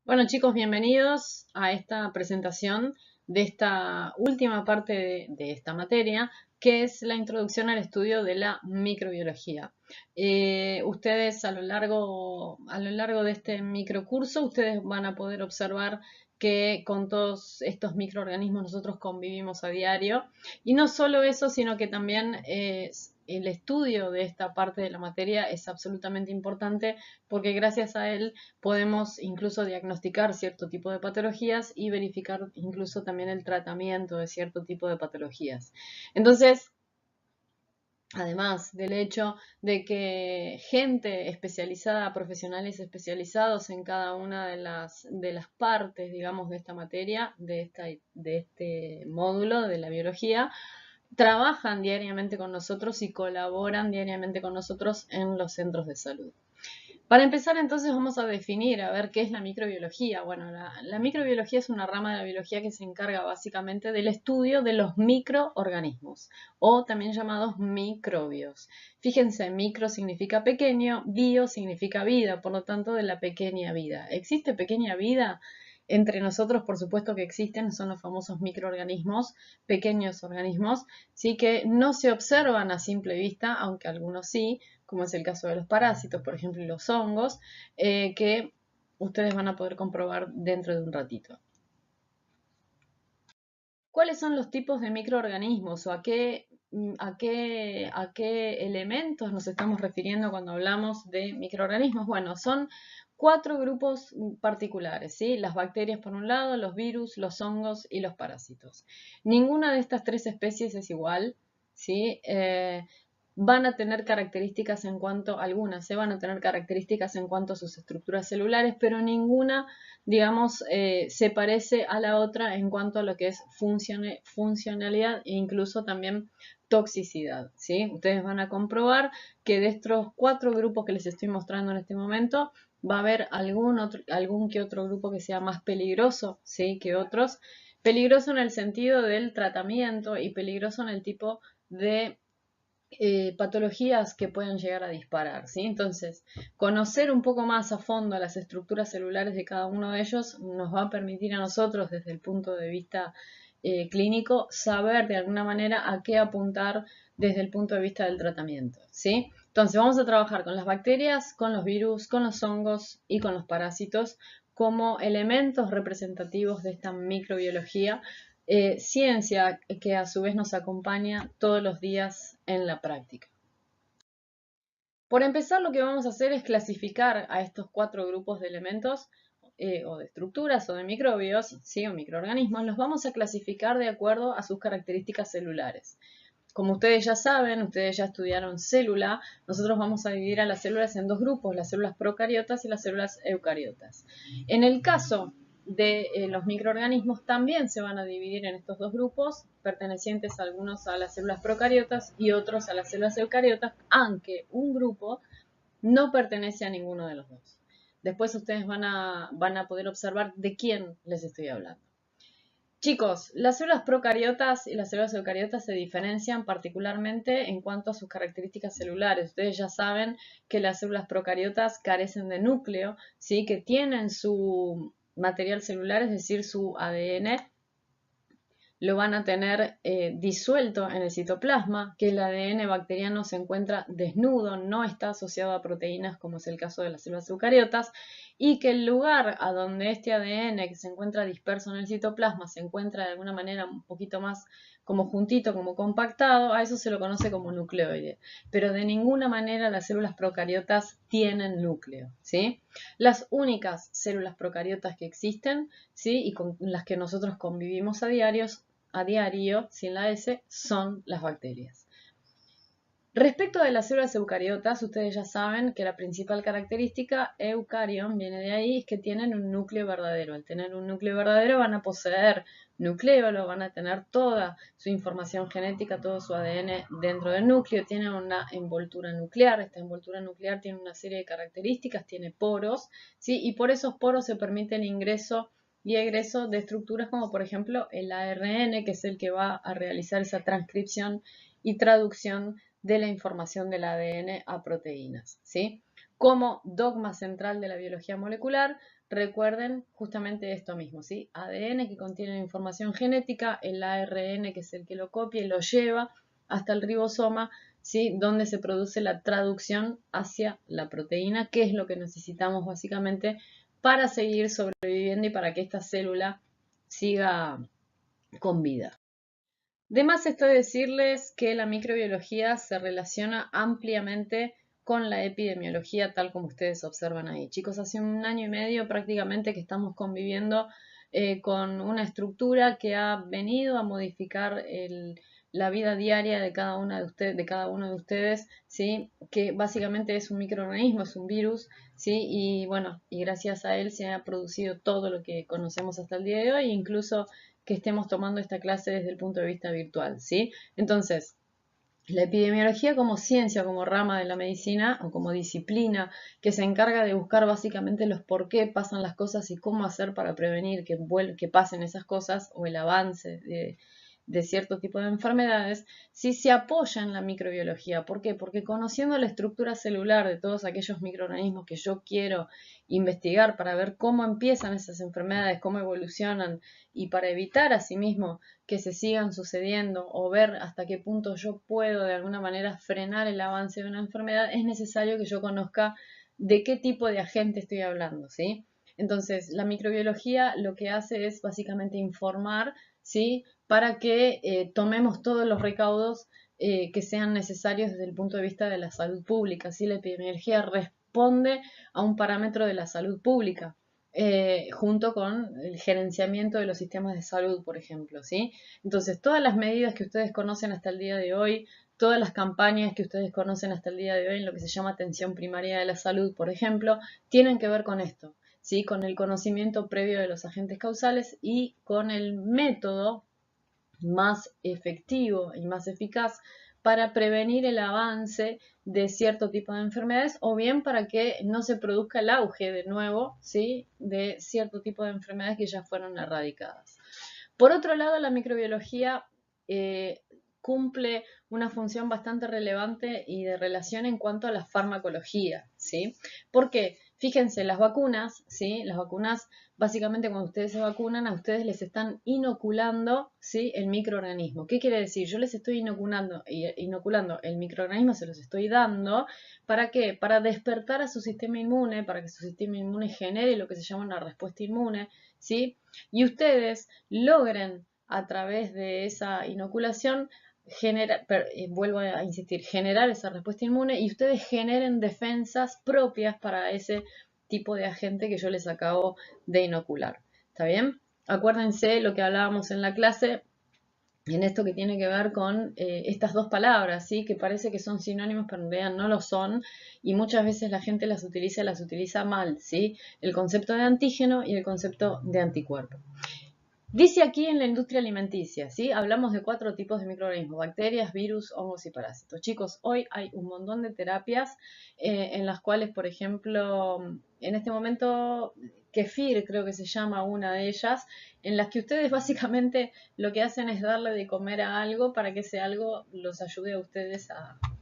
Bueno chicos, bienvenidos a esta presentación de esta última parte de esta materia, que es la introducción al estudio de la microbiología. Ustedes a lo largo de este microcurso, ustedes van a poder observar que con todos estos microorganismos nosotros convivimos a diario. Y no solo eso, sino que también el estudio de esta parte de la materia es absolutamente importante porque gracias a él podemos incluso diagnosticar cierto tipo de patologías y verificar incluso también el tratamiento de cierto tipo de patologías. Entonces, además del hecho de que gente especializada, profesionales especializados en cada una de las partes, digamos, de esta materia, de este módulo de la biología, trabajan diariamente con nosotros y colaboran diariamente con nosotros en los centros de salud. Para empezar, entonces vamos a definir, a ver qué es la microbiología. Bueno, la microbiología es una rama de la biología que se encarga básicamente del estudio de los microorganismos, o también llamados microbios. Fíjense, micro significa pequeño, bio significa vida, por lo tanto de la pequeña vida. ¿Existe pequeña vida? Entre nosotros, por supuesto que existen, son los famosos microorganismos, pequeños organismos, sí que no se observan a simple vista, aunque algunos sí, como es el caso de los parásitos, por ejemplo, y los hongos, que ustedes van a poder comprobar dentro de un ratito. ¿Cuáles son los tipos de microorganismos o a qué elementos nos estamos refiriendo cuando hablamos de microorganismos? Bueno, son 4 grupos particulares, ¿sí? Las bacterias por un lado, los virus, los hongos y los parásitos. Ninguna de estas 3 especies es igual, ¿sí? Van a tener características en cuanto, algunas van a tener características en cuanto a sus estructuras celulares, pero ninguna, digamos, se parece a la otra en cuanto a lo que es funcionalidad e incluso también toxicidad, ¿sí? Ustedes van a comprobar que de estos 4 grupos que les estoy mostrando en este momento, va a haber algún que otro grupo que sea más peligroso, ¿sí? que otros. Peligroso en el sentido del tratamiento y peligroso en el tipo de patologías que pueden llegar a disparar, ¿sí? Entonces, conocer un poco más a fondo las estructuras celulares de cada uno de ellos nos va a permitir a nosotros, desde el punto de vista clínico, saber de alguna manera a qué apuntar desde el punto de vista del tratamiento, ¿sí? Entonces, vamos a trabajar con las bacterias, con los virus, con los hongos y con los parásitos como elementos representativos de esta microbiología, ciencia que a su vez nos acompaña todos los días en la práctica. Por empezar, lo que vamos a hacer es clasificar a estos 4 grupos de elementos o de estructuras o de microbios, ¿sí? o microorganismos, los vamos a clasificar de acuerdo a sus características celulares. Como ustedes ya saben, ustedes ya estudiaron célula, nosotros vamos a dividir a las células en 2 grupos, las células procariotas y las células eucariotas. En el caso de los microorganismos también se van a dividir en estos 2 grupos, pertenecientes algunos a las células procariotas y otros a las células eucariotas, aunque un grupo no pertenece a ninguno de los dos. Después ustedes van a poder observar de quién les estoy hablando. Chicos, las células procariotas y las células eucariotas se diferencian particularmente en cuanto a sus características celulares. Ustedes ya saben que las células procariotas carecen de núcleo, ¿sí? que tienen su material celular, es decir, su ADN, lo van a tener disuelto en el citoplasma, que el ADN bacteriano se encuentra desnudo, no está asociado a proteínas como es el caso de las células eucariotas, y que el lugar a donde este ADN que se encuentra disperso en el citoplasma se encuentra de alguna manera un poquito más como juntito, como compactado, a eso se lo conoce como nucleoide. Pero de ninguna manera las células procariotas tienen núcleo, ¿sí? Las únicas células procariotas que existen, ¿sí? y con las que nosotros convivimos a diario, sin la S, son las bacterias. Respecto de las células eucariotas, ustedes ya saben que la principal característica, eucarion, viene de ahí, es que tienen un núcleo verdadero. Al tener un núcleo verdadero van a poseer nucleolo, van a tener toda su información genética, todo su ADN dentro del núcleo, tienen una envoltura nuclear. Esta envoltura nuclear tiene una serie de características, tiene poros, ¿sí? y por esos poros se permite el ingreso y egreso de estructuras como por ejemplo el ARN, que es el que va a realizar esa transcripción y traducción de la información del ADN a proteínas, ¿sí? como dogma central de la biología molecular. Recuerden justamente esto mismo, ¿sí? ADN que contiene información genética, el ARN que es el que lo copia y lo lleva hasta el ribosoma, ¿sí? Donde se produce la traducción hacia la proteína, que es lo que necesitamos básicamente para seguir sobreviviendo y para que esta célula siga con vida. De más estoy decirles que la microbiología se relaciona ampliamente con la epidemiología, tal como ustedes observan ahí. Chicos, hace 1 año y medio prácticamente que estamos conviviendo con una estructura que ha venido a modificar la vida diaria de cada uno de ustedes, ¿sí? Que básicamente es un microorganismo, es un virus, ¿sí? Y bueno, y gracias a él se ha producido todo lo que conocemos hasta el día de hoy, incluso que estemos tomando esta clase desde el punto de vista virtual, ¿sí? Entonces, la epidemiología como ciencia, como rama de la medicina o como disciplina que se encarga de buscar básicamente los por qué pasan las cosas y cómo hacer para prevenir que pasen esas cosas o el avance de cierto tipo de enfermedades, sí se apoya en la microbiología. ¿Por qué? Porque conociendo la estructura celular de todos aquellos microorganismos que yo quiero investigar para ver cómo empiezan esas enfermedades, cómo evolucionan y para evitar asimismo que se sigan sucediendo o ver hasta qué punto yo puedo de alguna manera frenar el avance de una enfermedad, es necesario que yo conozca de qué tipo de agente estoy hablando, ¿sí? Entonces, la microbiología lo que hace es básicamente informar, ¿sí? Para que tomemos todos los recaudos que sean necesarios desde el punto de vista de la salud pública, ¿sí? La epidemiología responde a un parámetro de la salud pública. Junto con el gerenciamiento de los sistemas de salud, por ejemplo, ¿sí? Entonces, todas las medidas que ustedes conocen hasta el día de hoy, todas las campañas que ustedes conocen hasta el día de hoy en lo que se llama atención primaria de la salud, por ejemplo, tienen que ver con esto, ¿sí? Con el conocimiento previo de los agentes causales y con el método más efectivo y más eficaz para prevenir el avance de cierto tipo de enfermedades o bien para que no se produzca el auge de nuevo, ¿sí? De cierto tipo de enfermedades que ya fueron erradicadas. Por otro lado, la microbiología cumple una función bastante relevante y de relación en cuanto a la farmacología, ¿sí? Porque, fíjense, las vacunas, ¿sí? Las vacunas, básicamente cuando ustedes se vacunan, a ustedes les están inoculando, ¿sí? El microorganismo. ¿Qué quiere decir? Yo les estoy inoculando el microorganismo, se los estoy dando, ¿para qué? Para despertar a su sistema inmune, para que su sistema inmune genere lo que se llama una respuesta inmune, ¿sí? Y ustedes logren a través de esa inoculación vuelvo a insistir, generar esa respuesta inmune y ustedes generen defensas propias para ese tipo de agente que yo les acabo de inocular. ¿Está bien? Acuérdense lo que hablábamos en la clase en esto que tiene que ver con estas dos palabras, ¿sí? Que parece que son sinónimos, pero en realidad no lo son, y muchas veces la gente las utiliza mal, ¿sí? El concepto de antígeno y el concepto de anticuerpo. Dice aquí en la industria alimenticia, ¿sí? Hablamos de 4 tipos de microorganismos, bacterias, virus, hongos y parásitos. Chicos, hoy hay un montón de terapias en las cuales, por ejemplo, en este momento, Kefir creo que se llama una de ellas, en las que ustedes básicamente lo que hacen es darle de comer a algo para que ese algo los ayude a ustedes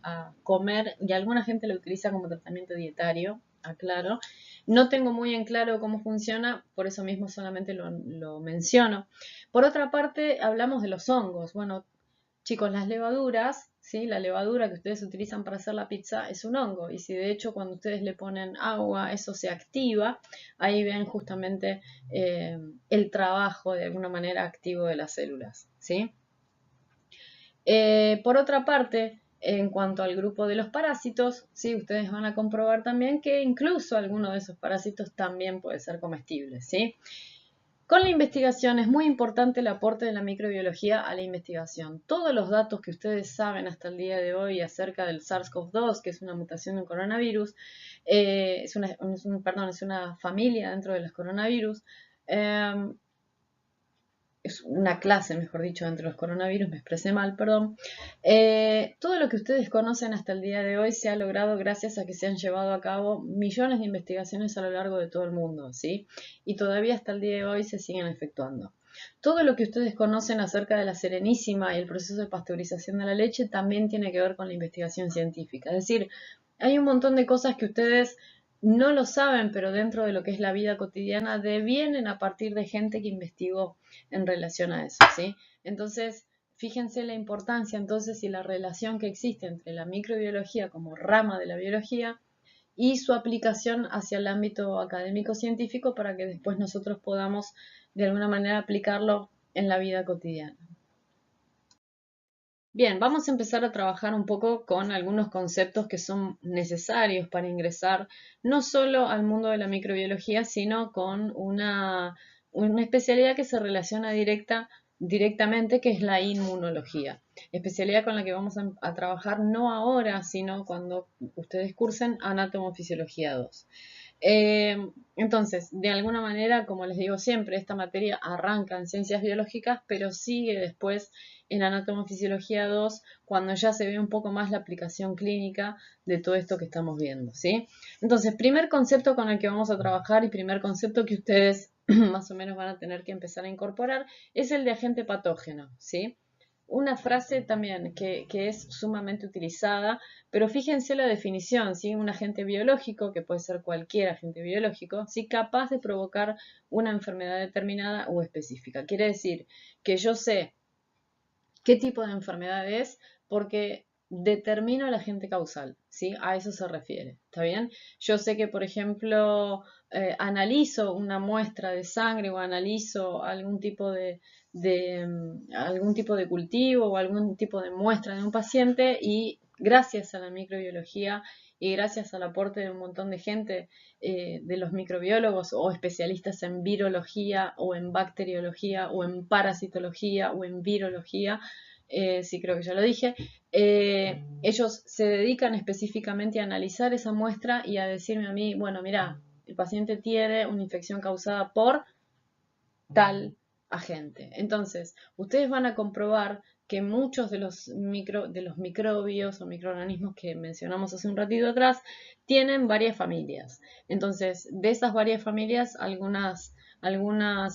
a comer, y alguna gente lo utiliza como tratamiento dietario, aclaro. No tengo muy en claro cómo funciona, por eso mismo solamente lo menciono. Por otra parte, hablamos de los hongos. Bueno, chicos, las levaduras, ¿sí? La levadura que ustedes utilizan para hacer la pizza es un hongo. Y si de hecho cuando ustedes le ponen agua, eso se activa, ahí ven justamente el trabajo de alguna manera activo de las células, ¿sí? Por otra parte, en cuanto al grupo de los parásitos, ¿sí? Ustedes van a comprobar también que incluso alguno de esos parásitos también puede ser comestible, ¿sí? Con la investigación es muy importante el aporte de la microbiología a la investigación. Todos los datos que ustedes saben hasta el día de hoy acerca del SARS-CoV-2, que es una mutación de un coronavirus, es una familia dentro de los coronavirus, es una clase, mejor dicho, entre los coronavirus, me expresé mal, perdón. Todo lo que ustedes conocen hasta el día de hoy se ha logrado gracias a que se han llevado a cabo millones de investigaciones a lo largo de todo el mundo, ¿sí? Y todavía hasta el día de hoy se siguen efectuando. Todo lo que ustedes conocen acerca de la Serenísima y el proceso de pasteurización de la leche también tiene que ver con la investigación científica. Es decir, hay un montón de cosas que ustedes no lo saben, pero dentro de lo que es la vida cotidiana devienen a partir de gente que investigó en relación a eso, ¿sí? Entonces, fíjense la importancia entonces y la relación que existe entre la microbiología como rama de la biología y su aplicación hacia el ámbito académico científico para que después nosotros podamos de alguna manera aplicarlo en la vida cotidiana. Bien, vamos a empezar a trabajar un poco con algunos conceptos que son necesarios para ingresar no solo al mundo de la microbiología, sino con una especialidad que se relaciona directamente, que es la inmunología. Especialidad con la que vamos a trabajar no ahora, sino cuando ustedes cursen Anatomofisiología 2. Entonces, de alguna manera, como les digo siempre, esta materia arranca en ciencias biológicas, pero sigue después en Anatomofisiología 2 cuando ya se ve un poco más la aplicación clínica de todo esto que estamos viendo, ¿sí? Entonces, primer concepto con el que vamos a trabajar y primer concepto que ustedes más o menos van a tener que empezar a incorporar es el de agente patógeno, ¿sí? Una frase también que es sumamente utilizada, pero fíjense la definición, ¿sí? Un agente biológico, que puede ser cualquier agente biológico, ¿sí? Capaz de provocar una enfermedad determinada o específica. Quiere decir que yo sé qué tipo de enfermedad es porque determino el agente causal, ¿sí? A eso se refiere, ¿está bien? Yo sé que, por ejemplo, analizo una muestra de sangre o analizo algún tipo de cultivo o algún tipo de muestra de un paciente y gracias a la microbiología y gracias al aporte de un montón de gente, de los microbiólogos o especialistas en virología o en bacteriología o en parasitología o en virología, sí creo que ya lo dije, ellos se dedican específicamente a analizar esa muestra y a decirme a mí, bueno, mira, el paciente tiene una infección causada por tal agente. Entonces, ustedes van a comprobar que muchos de los microbios o microorganismos que mencionamos hace un ratito atrás tienen varias familias. Entonces, de esas varias familias, algunas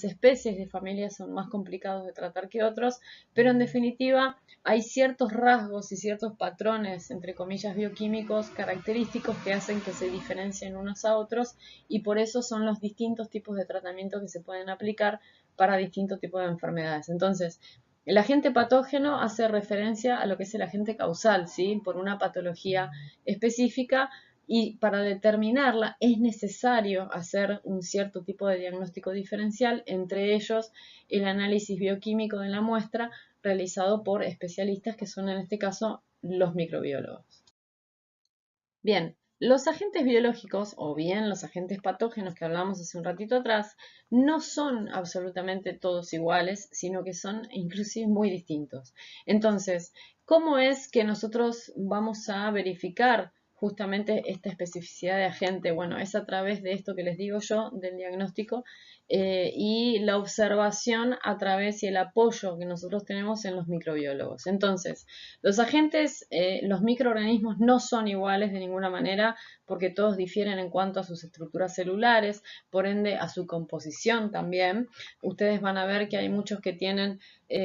especies de familias son más complicados de tratar que otros, pero en definitiva hay ciertos rasgos y ciertos patrones, entre comillas, bioquímicos característicos que hacen que se diferencien unos a otros y por eso son los distintos tipos de tratamiento que se pueden aplicar para distintos tipos de enfermedades. Entonces, el agente patógeno hace referencia a lo que es el agente causal, ¿sí? Por una patología específica y para determinarla es necesario hacer un cierto tipo de diagnóstico diferencial, entre ellos el análisis bioquímico de la muestra realizado por especialistas que son en este caso los microbiólogos. Bien, los agentes biológicos o bien los agentes patógenos que hablamos hace un ratito atrás no son absolutamente todos iguales, sino que son inclusive muy distintos. Entonces, ¿cómo es que nosotros vamos a verificar justamente esta especificidad de agente? Bueno, es a través de esto que les digo yo, del diagnóstico y la observación a través y el apoyo que nosotros tenemos en los microbiólogos. Entonces, los agentes, los microorganismos no son iguales de ninguna manera porque todos difieren en cuanto a sus estructuras celulares, por ende a su composición también. Ustedes van a ver que hay muchos que tienen,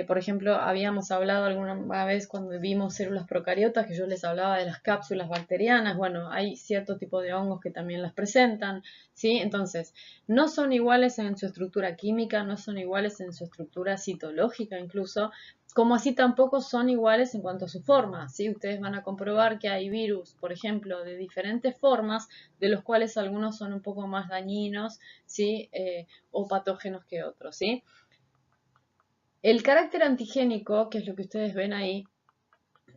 por ejemplo, habíamos hablado alguna vez cuando vimos células procariotas, que yo les hablaba de las cápsulas bacterianas. Bueno, hay cierto tipo de hongos que también las presentan, ¿sí? Entonces, no son iguales en su estructura química, no son iguales en su estructura citológica incluso, como así tampoco son iguales en cuanto a su forma, ¿sí? Ustedes van a comprobar que hay virus, por ejemplo, de diferentes formas, de los cuales algunos son un poco más dañinos, ¿sí? O patógenos que otros, ¿sí? El carácter antigénico, que es lo que ustedes ven ahí,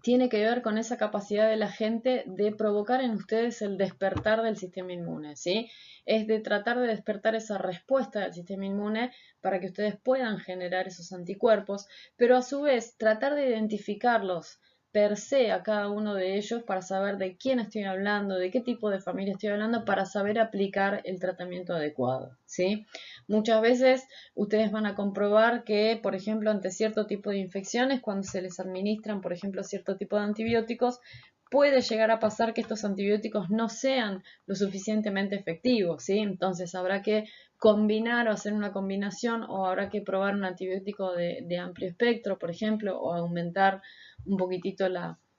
tiene que ver con esa capacidad de la gente de provocar en ustedes el despertar del sistema inmune, ¿sí? Es de tratar de despertar esa respuesta del sistema inmune para que ustedes puedan generar esos anticuerpos, pero a su vez tratar de identificarlos per se a cada uno de ellos para saber de quién estoy hablando, de qué tipo de familia estoy hablando, para saber aplicar el tratamiento adecuado, ¿sí? Muchas veces ustedes van a comprobar que, por ejemplo, ante cierto tipo de infecciones, cuando se les administran, por ejemplo, cierto tipo de antibióticos, puede llegar a pasar que estos antibióticos no sean lo suficientemente efectivos, ¿sí? Entonces habrá que combinar o hacer una combinación o habrá que probar un antibiótico de amplio espectro, por ejemplo, o aumentar un poquitito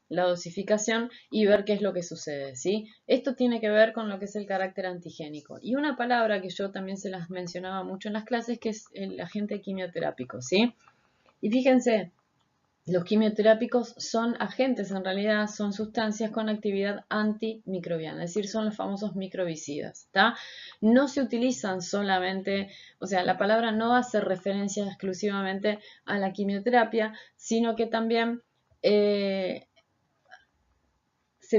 la dosificación y ver qué es lo que sucede, ¿sí? Esto tiene que ver con lo que es el carácter antigénico. Y una palabra que yo también se las mencionaba mucho en las clases, que es el agente quimioterápico, ¿sí? Y fíjense, los quimioterápicos son agentes, en realidad son sustancias con actividad antimicrobiana, es decir, son los famosos microbicidas, ¿está? No se utilizan solamente, o sea, la palabra no hace referencia exclusivamente a la quimioterapia, sino que también se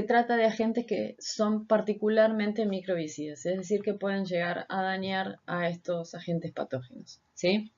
trata de agentes que son particularmente microbicidas, es decir, que pueden llegar a dañar a estos agentes patógenos, ¿sí?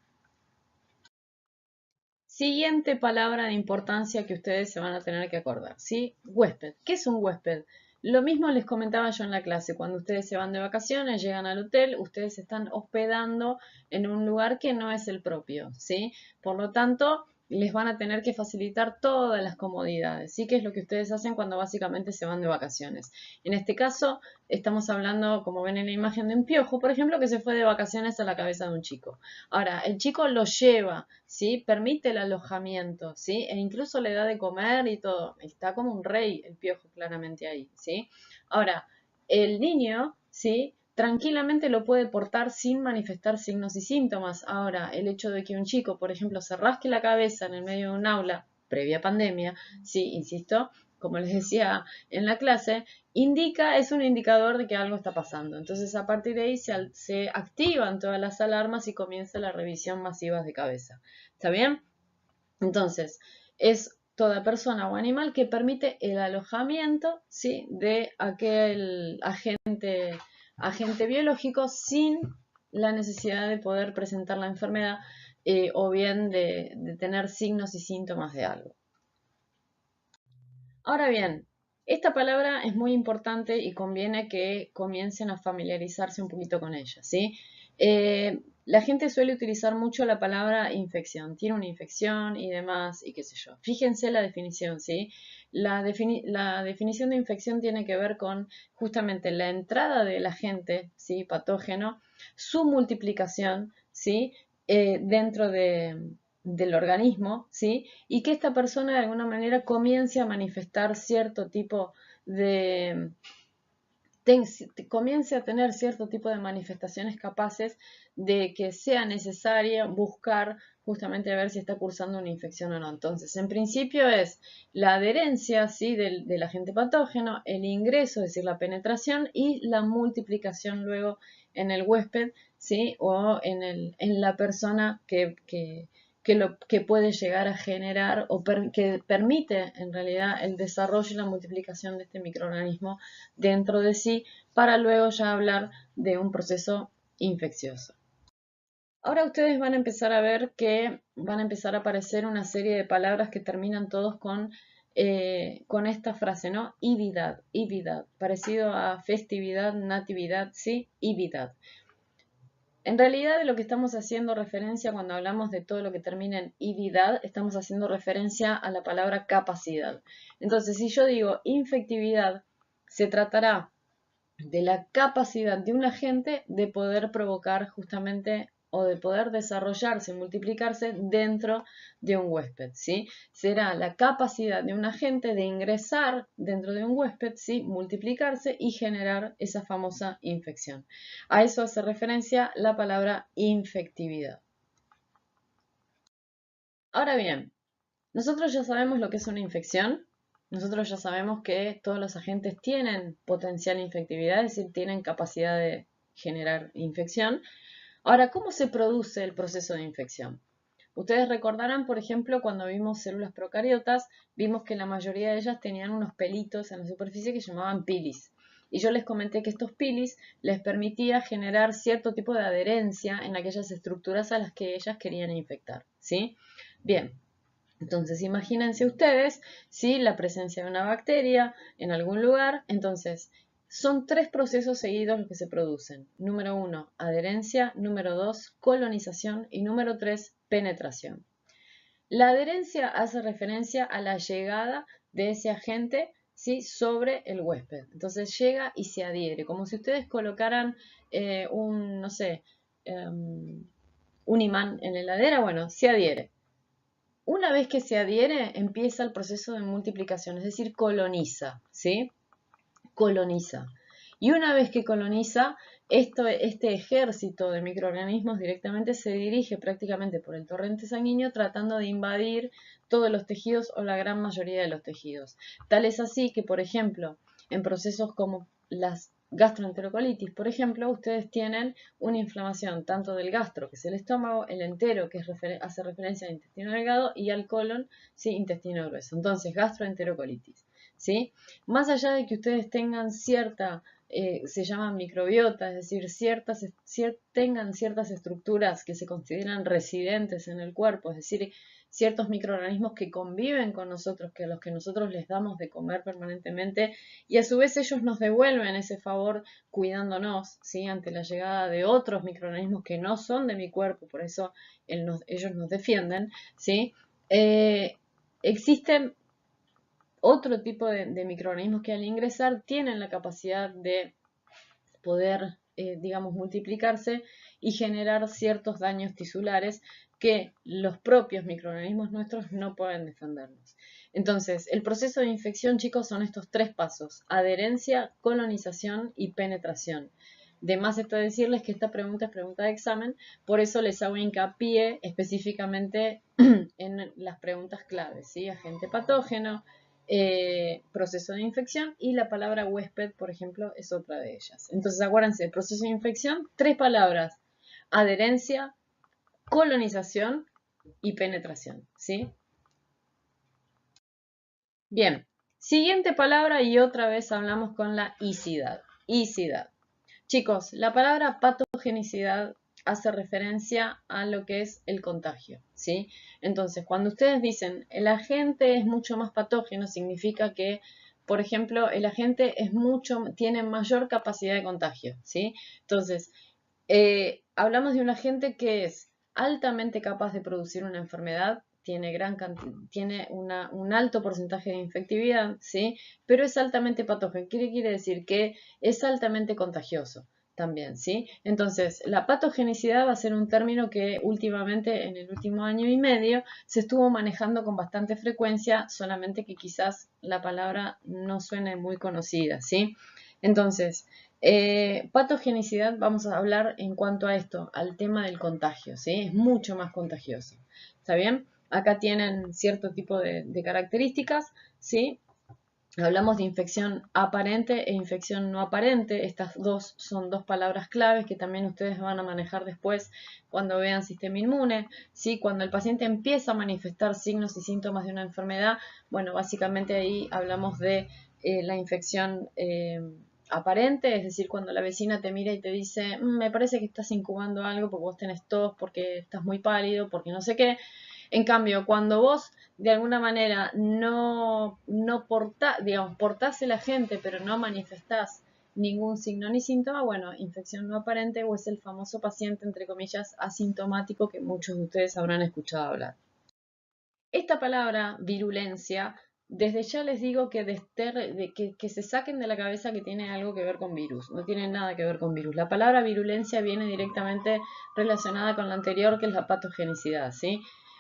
Siguiente palabra de importancia que ustedes se van a tener que acordar, ¿sí? Huésped. ¿Qué es un huésped? Lo mismo les comentaba yo en la clase, cuando ustedes se van de vacaciones, llegan al hotel, ustedes se están hospedando en un lugar que no es el propio, ¿sí? Por lo tanto, les van a tener que facilitar todas las comodidades, ¿sí? Que es lo que ustedes hacen cuando básicamente se van de vacaciones. En este caso, estamos hablando, como ven en la imagen, de un piojo, por ejemplo, que se fue de vacaciones a la cabeza de un chico. Ahora, el chico lo lleva, ¿sí? Permite el alojamiento, ¿sí? E incluso le da de comer y todo. Está como un rey el piojo claramente ahí, ¿sí? Ahora, el niño, ¿sí? Tranquilamente lo puede portar sin manifestar signos y síntomas. Ahora, el hecho de que un chico, por ejemplo, se rasque la cabeza en el medio de un aula previa pandemia, sí, insisto, como les decía en la clase, es un indicador de que algo está pasando. Entonces, a partir de ahí se activan todas las alarmas y comienza la revisión masiva de cabeza. ¿Está bien? Entonces, es toda persona o animal que permite el alojamiento, ¿sí? De aquel agente biológico sin la necesidad de poder presentar la enfermedad o bien de tener signos y síntomas de algo. Ahora bien, esta palabra es muy importante y conviene que comiencen a familiarizarse un poquito con ella, ¿sí? La gente suele utilizar mucho la palabra infección, tiene una infección y demás, y qué sé yo. Fíjense la definición, ¿sí? La definición de infección tiene que ver con justamente la entrada del agente, ¿sí? Patógeno, su multiplicación, ¿sí? Dentro del organismo, ¿sí? Y que esta persona de alguna manera comience a manifestar cierto tipo de, comience a tener cierto tipo de manifestaciones capaces de que sea necesaria buscar justamente a ver si está cursando una infección o no. Entonces, en principio es la adherencia, ¿sí? del agente patógeno, el ingreso, es decir, la penetración y la multiplicación luego en el huésped, ¿sí? O en la persona que puede llegar a generar o que permite en realidad el desarrollo y la multiplicación de este microorganismo dentro de sí para luego ya hablar de un proceso infeccioso. Ahora ustedes van a empezar a ver que van a empezar a aparecer una serie de palabras que terminan todos con esta frase, ¿no? Ividad, parecido a festividad, natividad, sí, ividad. En realidad, de lo que estamos haciendo referencia cuando hablamos de todo lo que termina en ividad, estamos haciendo referencia a la palabra capacidad. Entonces, si yo digo infectividad, se tratará de la capacidad de un agente de poder provocar justamente o de poder desarrollarse, multiplicarse dentro de un huésped, ¿sí? Será la capacidad de un agente de ingresar dentro de un huésped, ¿sí? Multiplicarse y generar esa famosa infección. A eso hace referencia la palabra infectividad. Ahora bien, nosotros ya sabemos lo que es una infección. Nosotros ya sabemos que todos los agentes tienen potencial infectividad, es decir, tienen capacidad de generar infección. Ahora, ¿cómo se produce el proceso de infección? Ustedes recordarán, por ejemplo, cuando vimos células procariotas, vimos que la mayoría de ellas tenían unos pelitos en la superficie que llamaban pilis. Y yo les comenté que estos pilis les permitía generar cierto tipo de adherencia en aquellas estructuras a las que ellas querían infectar, ¿sí? Bien, entonces, imagínense ustedes, si la presencia de una bacteria en algún lugar, entonces son tres procesos seguidos los que se producen. Número 1, adherencia. Número 2, colonización. Y número 3, penetración. La adherencia hace referencia a la llegada de ese agente, ¿sí? Sobre el huésped. Entonces llega y se adhiere, como si ustedes colocaran no sé, un imán en la heladera, bueno, se adhiere. Una vez que se adhiere, empieza el proceso de multiplicación, es decir, coloniza, ¿sí? Coloniza. Y una vez que coloniza, este ejército de microorganismos directamente se dirige prácticamente por el torrente sanguíneo tratando de invadir todos los tejidos o la gran mayoría de los tejidos. Tal es así que, por ejemplo, en procesos como las gastroenterocolitis, por ejemplo, ustedes tienen una inflamación tanto del gastro, que es el estómago, el entero, que hace referencia al intestino delgado, y al colon, sí, intestino grueso. Entonces, gastroenterocolitis, ¿sí? Más allá de que ustedes tengan cierta, se llama microbiota, es decir, tengan ciertas estructuras que se consideran residentes en el cuerpo, es decir, ciertos microorganismos que conviven con nosotros, que a los que nosotros les damos de comer permanentemente, y a su vez ellos nos devuelven ese favor cuidándonos, ¿sí? Ante la llegada de otros microorganismos que no son de mi cuerpo, por eso ellos nos defienden, ¿sí? Existen otro tipo de microorganismos que al ingresar tienen la capacidad de poder, digamos, multiplicarse y generar ciertos daños tisulares que los propios microorganismos nuestros no pueden defendernos. Entonces, el proceso de infección, chicos, son estos tres pasos: adherencia, colonización y penetración. De más está decirles que esta pregunta es pregunta de examen, por eso les hago hincapié específicamente en las preguntas claves, ¿sí? Agente patógeno, proceso de infección, y la palabra huésped, por ejemplo, es otra de ellas. Entonces, acuérdense, el proceso de infección, tres palabras: adherencia, colonización y penetración, ¿sí? Bien, siguiente palabra y otra vez hablamos con la isidad. Isidad. Chicos, la palabra patogenicidad hace referencia a lo que es el contagio, ¿sí? Entonces, cuando ustedes dicen el agente es mucho más patógeno, significa que, por ejemplo, el agente tiene mayor capacidad de contagio, ¿sí? Entonces, hablamos de un agente que es altamente capaz de producir una enfermedad, tiene un alto porcentaje de infectividad, ¿sí? Pero es altamente patógeno. ¿Qué quiere decir? Que es altamente contagioso también, ¿sí? Entonces, la patogenicidad va a ser un término que últimamente, en el último año y medio, se estuvo manejando con bastante frecuencia, solamente que quizás la palabra no suene muy conocida, ¿sí? Entonces, patogenicidad, vamos a hablar en cuanto a esto, al tema del contagio, ¿sí? Es mucho más contagioso, ¿está bien? Acá tienen cierto tipo de características, ¿sí? Hablamos de infección aparente e infección no aparente. Estas dos son dos palabras claves que también ustedes van a manejar después cuando vean sistema inmune, ¿sí? Cuando el paciente empieza a manifestar signos y síntomas de una enfermedad, bueno, básicamente ahí hablamos de la infección aparente, es decir, cuando la vecina te mira y te dice, me parece que estás incubando algo porque vos tenés tos, porque estás muy pálido, porque no sé qué. En cambio, cuando vos de alguna manera no portás el agente, pero no manifestás ningún signo ni síntoma, bueno, infección no aparente, o es el famoso paciente, entre comillas, asintomático, que muchos de ustedes habrán escuchado hablar. Esta palabra, virulencia, desde ya les digo que se saquen de la cabeza que tiene algo que ver con virus. No tiene nada que ver con virus. La palabra virulencia viene directamente relacionada con la anterior, que es la patogenicidad, ¿sí?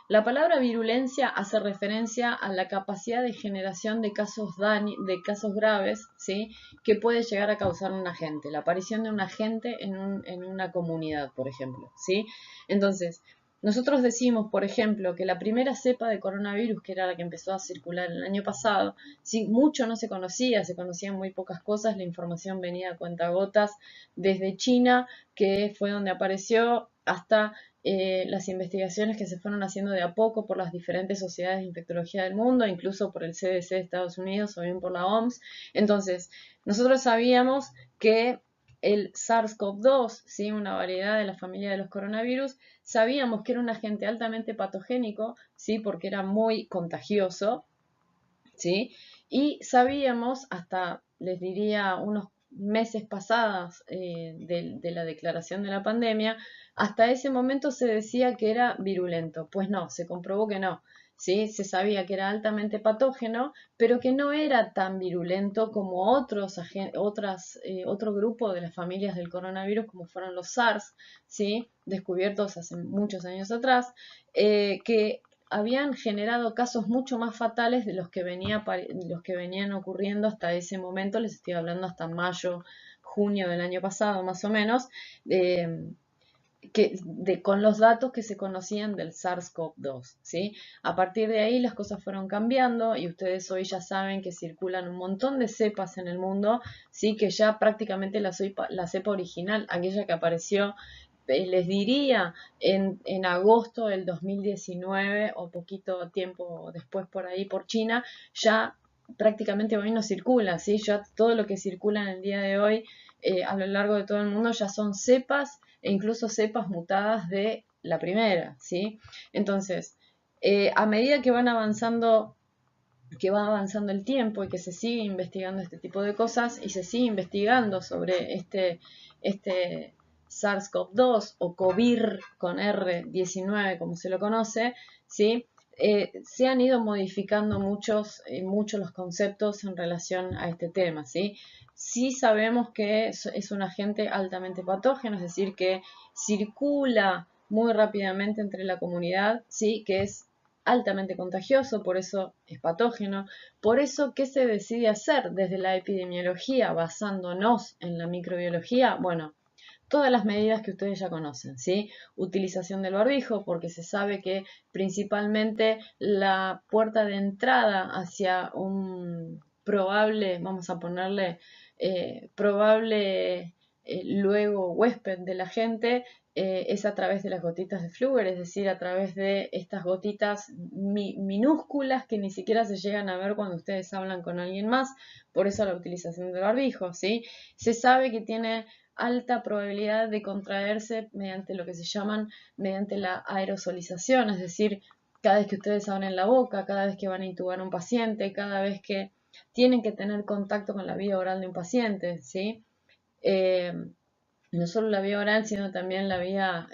La palabra virulencia hace referencia a la capacidad de generación de casos graves, ¿sí? Que puede llegar a causar un agente, la aparición de un agente en una comunidad, por ejemplo, ¿sí? Entonces, nosotros decimos, por ejemplo, que la primera cepa de coronavirus, que era la que empezó a circular el año pasado, sí, mucho no se conocía, se conocían muy pocas cosas, la información venía a cuentagotas desde China, que fue donde apareció, hasta las investigaciones que se fueron haciendo de a poco por las diferentes sociedades de infectología del mundo, incluso por el CDC de Estados Unidos o bien por la OMS. Entonces, nosotros sabíamos que el SARS-CoV-2, ¿sí? Una variedad de la familia de los coronavirus, sabíamos que era un agente altamente patogénico, ¿sí? Porque era muy contagioso, ¿sí? Y sabíamos, hasta les diría unos meses pasados de la declaración de la pandemia, hasta ese momento se decía que era virulento. Pues no, se comprobó que no. ¿Sí? Se sabía que era altamente patógeno, pero que no era tan virulento como otro grupo de las familias del coronavirus, como fueron los SARS, ¿sí? Descubiertos hace muchos años atrás, que habían generado casos mucho más fatales de los que venían ocurriendo hasta ese momento. Les estoy hablando hasta mayo, junio del año pasado, más o menos, con los datos que se conocían del SARS-CoV-2, ¿sí? A partir de ahí las cosas fueron cambiando y ustedes hoy ya saben que circulan un montón de cepas en el mundo, ¿sí? Que ya prácticamente la cepa original, aquella que apareció, les diría, en agosto del 2019 o poquito tiempo después por ahí por China, ya prácticamente hoy no circula, ¿sí? Ya todo lo que circula en el día de hoy a lo largo de todo el mundo ya son cepas e incluso cepas mutadas de la primera, ¿sí? Entonces, a medida que va avanzando el tiempo y que se sigue investigando este tipo de cosas y se sigue investigando sobre este SARS-CoV-2 o COVID con R19 como se lo conoce, ¿sí? Se han ido modificando muchos los conceptos en relación a este tema, ¿sí? Sí sabemos que es un agente altamente patógeno, es decir, que circula muy rápidamente entre la comunidad, ¿sí? Que es altamente contagioso, por eso es patógeno. Por eso, ¿qué se decide hacer desde la epidemiología basándonos en la microbiología? Bueno, todas las medidas que ustedes ya conocen, ¿sí? Utilización del barbijo, porque se sabe que principalmente la puerta de entrada hacia un probable, vamos a ponerle, probable luego huésped de la gente, es a través de las gotitas de flúor, es decir, a través de estas gotitas minúsculas que ni siquiera se llegan a ver cuando ustedes hablan con alguien más, por eso la utilización del barbijo, ¿sí? Se sabe que tiene alta probabilidad de contraerse mediante lo que se llaman, mediante la aerosolización, es decir, cada vez que ustedes abren la boca, cada vez que van a intubar a un paciente, cada vez que tienen que tener contacto con la vía oral de un paciente, ¿sí? No solo la vía oral, sino también la vía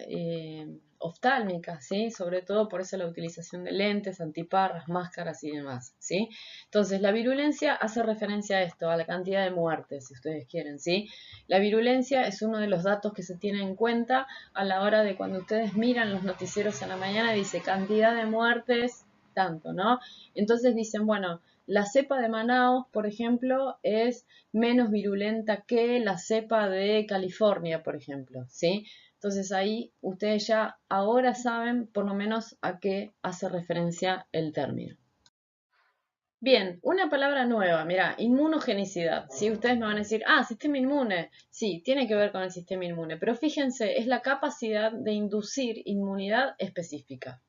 oftálmica, ¿sí? Sobre todo por eso la utilización de lentes, antiparras, máscaras y demás, ¿sí? Entonces, la virulencia hace referencia a esto, a la cantidad de muertes, si ustedes quieren, ¿sí? La virulencia es uno de los datos que se tiene en cuenta a la hora de cuando ustedes miran los noticieros en la mañana, dice cantidad de muertes, tanto, ¿no? Entonces dicen, bueno, la cepa de Manaus, por ejemplo, es menos virulenta que la cepa de California, por ejemplo, ¿sí? Entonces ahí ustedes ya ahora saben por lo menos a qué hace referencia el término. Bien, una palabra nueva, mira, inmunogenicidad. Si ustedes me van a decir, sistema inmune, sí, tiene que ver con el sistema inmune, pero fíjense, es la capacidad de inducir inmunidad específica.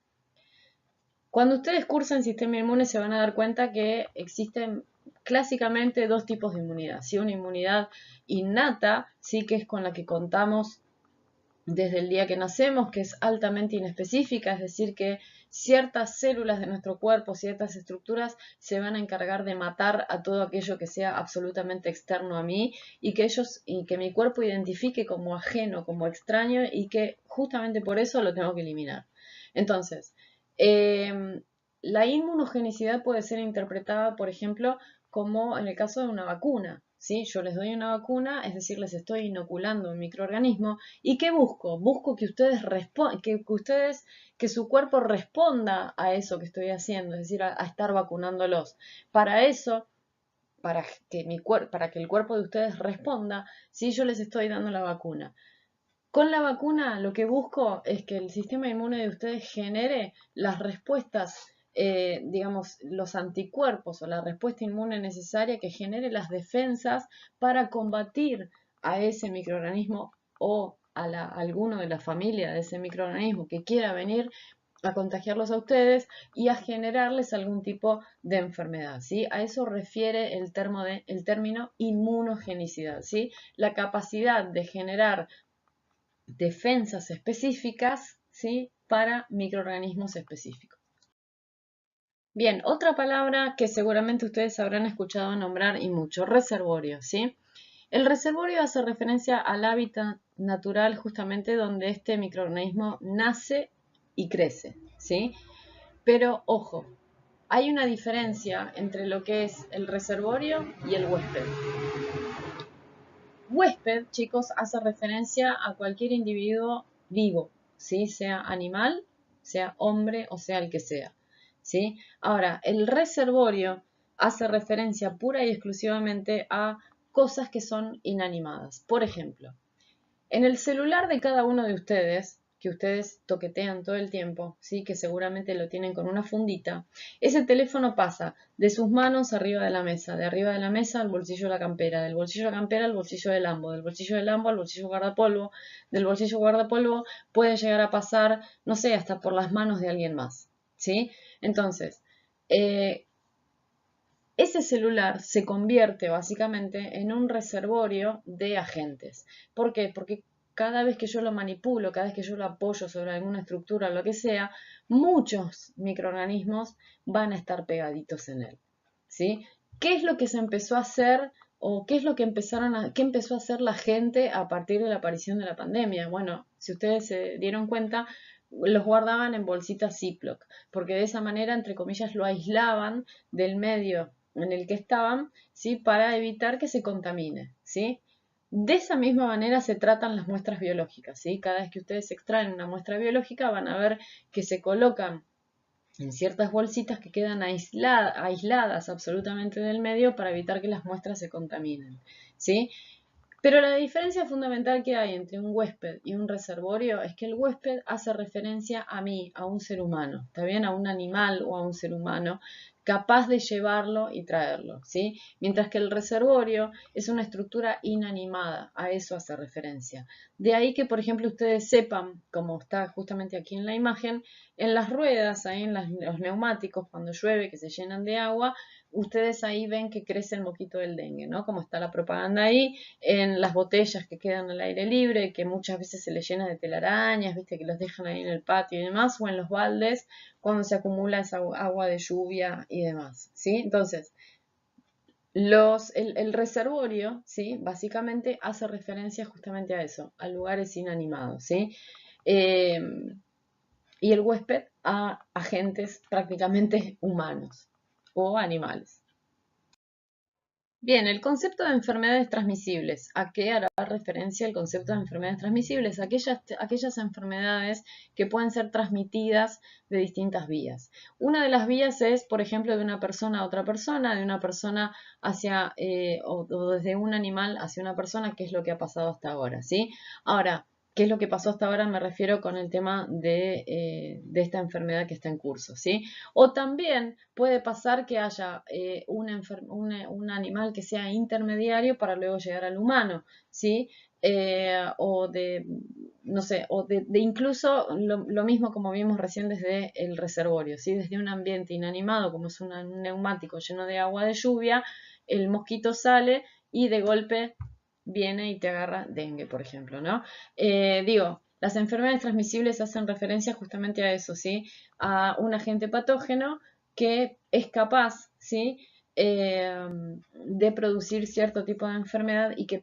Cuando ustedes cursan sistema inmune se van a dar cuenta que existen clásicamente dos tipos de inmunidad. ¿Sí? Una inmunidad innata, sí, que es con la que contamos desde el día que nacemos, que es altamente inespecífica, es decir, que ciertas células de nuestro cuerpo, ciertas estructuras se van a encargar de matar a todo aquello que sea absolutamente externo a mí y que mi cuerpo identifique como ajeno, como extraño y que justamente por eso lo tengo que eliminar. Entonces, la inmunogenicidad puede ser interpretada, por ejemplo, como en el caso de una vacuna. ¿Sí? Yo les doy una vacuna, es decir, les estoy inoculando un microorganismo. ¿Y qué busco? Busco que ustedes que su cuerpo responda a eso que estoy haciendo, es decir, a estar vacunándolos. Para eso, para que el cuerpo de ustedes responda, si yo les estoy dando la vacuna. Con la vacuna lo que busco es que el sistema inmune de ustedes genere las respuestas, digamos, los anticuerpos o la respuesta inmune necesaria que genere las defensas para combatir a ese microorganismo o a alguno de la familia de ese microorganismo que quiera venir a contagiarlos a ustedes y a generarles algún tipo de enfermedad, ¿sí? A eso refiere el término inmunogenicidad, ¿sí? La capacidad de generar defensas específicas, ¿sí? Para microorganismos específicos. Bien, otra palabra que seguramente ustedes habrán escuchado nombrar y mucho, reservorio, ¿sí? El reservorio hace referencia al hábitat natural justamente donde este microorganismo nace y crece, ¿sí? Pero ojo, hay una diferencia entre lo que es el reservorio y el huésped. Huésped, chicos, hace referencia a cualquier individuo vivo, ¿sí? Sea animal, sea hombre o sea el que sea. ¿sí? Ahora, el reservorio hace referencia pura y exclusivamente a cosas que son inanimadas. Por ejemplo, en el celular de cada uno de ustedes, que ustedes toquetean todo el tiempo, ¿sí? Que seguramente lo tienen con una fundita, ese teléfono pasa de sus manos arriba de la mesa, de arriba de la mesa al bolsillo de la campera, del bolsillo de la campera al bolsillo del lambo, del bolsillo del lambo al bolsillo guardapolvo, del bolsillo guardapolvo puede llegar a pasar, no sé, hasta por las manos de alguien más, ¿sí? Entonces, eh, ese celular se convierte básicamente en un reservorio de agentes. ¿Por qué? Porque cada vez que yo lo manipulo, cada vez que yo lo apoyo sobre alguna estructura o lo que sea, muchos microorganismos van a estar pegaditos en él. ¿Sí? ¿Qué es lo que se empezó a hacer o qué es lo que qué empezó a hacer la gente a partir de la aparición de la pandemia? Bueno, si ustedes se dieron cuenta, los guardaban en bolsitas Ziploc, porque de esa manera, entre comillas, lo aislaban del medio en el que estaban, ¿sí? Para evitar que se contamine, ¿sí? De esa misma manera se tratan las muestras biológicas, ¿sí? Cada vez que ustedes extraen una muestra biológica van a ver que se colocan en ciertas bolsitas que quedan aisladas absolutamente del medio para evitar que las muestras se contaminen, ¿sí? Pero la diferencia fundamental que hay entre un huésped y un reservorio es que el huésped hace referencia a mí, a un ser humano, ¿está bien? A un animal o a un ser humano capaz de llevarlo y traerlo, ¿sí? Mientras que el reservorio es una estructura inanimada, a eso hace referencia. De ahí que, por ejemplo, ustedes sepan, como está justamente aquí en la imagen, en las ruedas, ahí en los neumáticos, cuando llueve, que se llenan de agua, ustedes ahí ven que crece el moquito del dengue, ¿no? Como está la propaganda ahí, en las botellas que quedan al aire libre, que muchas veces se les llena de telarañas, viste, que los dejan ahí en el patio y demás, o en los baldes, cuando se acumula esa agua de lluvia y demás, ¿sí? Entonces, el reservorio, ¿sí? Básicamente hace referencia justamente a eso, a lugares inanimados, ¿sí? Eh, y el huésped a agentes prácticamente humanos o animales. Bien, el concepto de enfermedades transmisibles. ¿A qué hará referencia el concepto de enfermedades transmisibles? Aquellas enfermedades que pueden ser transmitidas de distintas vías. Una de las vías es, por ejemplo, de una persona a otra persona, de una persona hacia, o desde un animal hacia una persona, que es lo que ha pasado hasta ahora, ¿sí? Ahora, ¿qué es lo que pasó hasta ahora? Me refiero con el tema de esta enfermedad que está en curso, ¿sí? O también puede pasar que haya un animal que sea intermediario para luego llegar al humano, ¿sí? O de, no sé, o de incluso lo mismo como vimos recién desde el reservorio, ¿sí? Desde un ambiente inanimado como es un neumático lleno de agua de lluvia, el mosquito sale y de golpe viene y te agarra dengue, por ejemplo, ¿no? Digo, las enfermedades transmisibles hacen referencia justamente a eso, ¿sí? A un agente patógeno que es capaz, ¿sí? De producir cierto tipo de enfermedad y que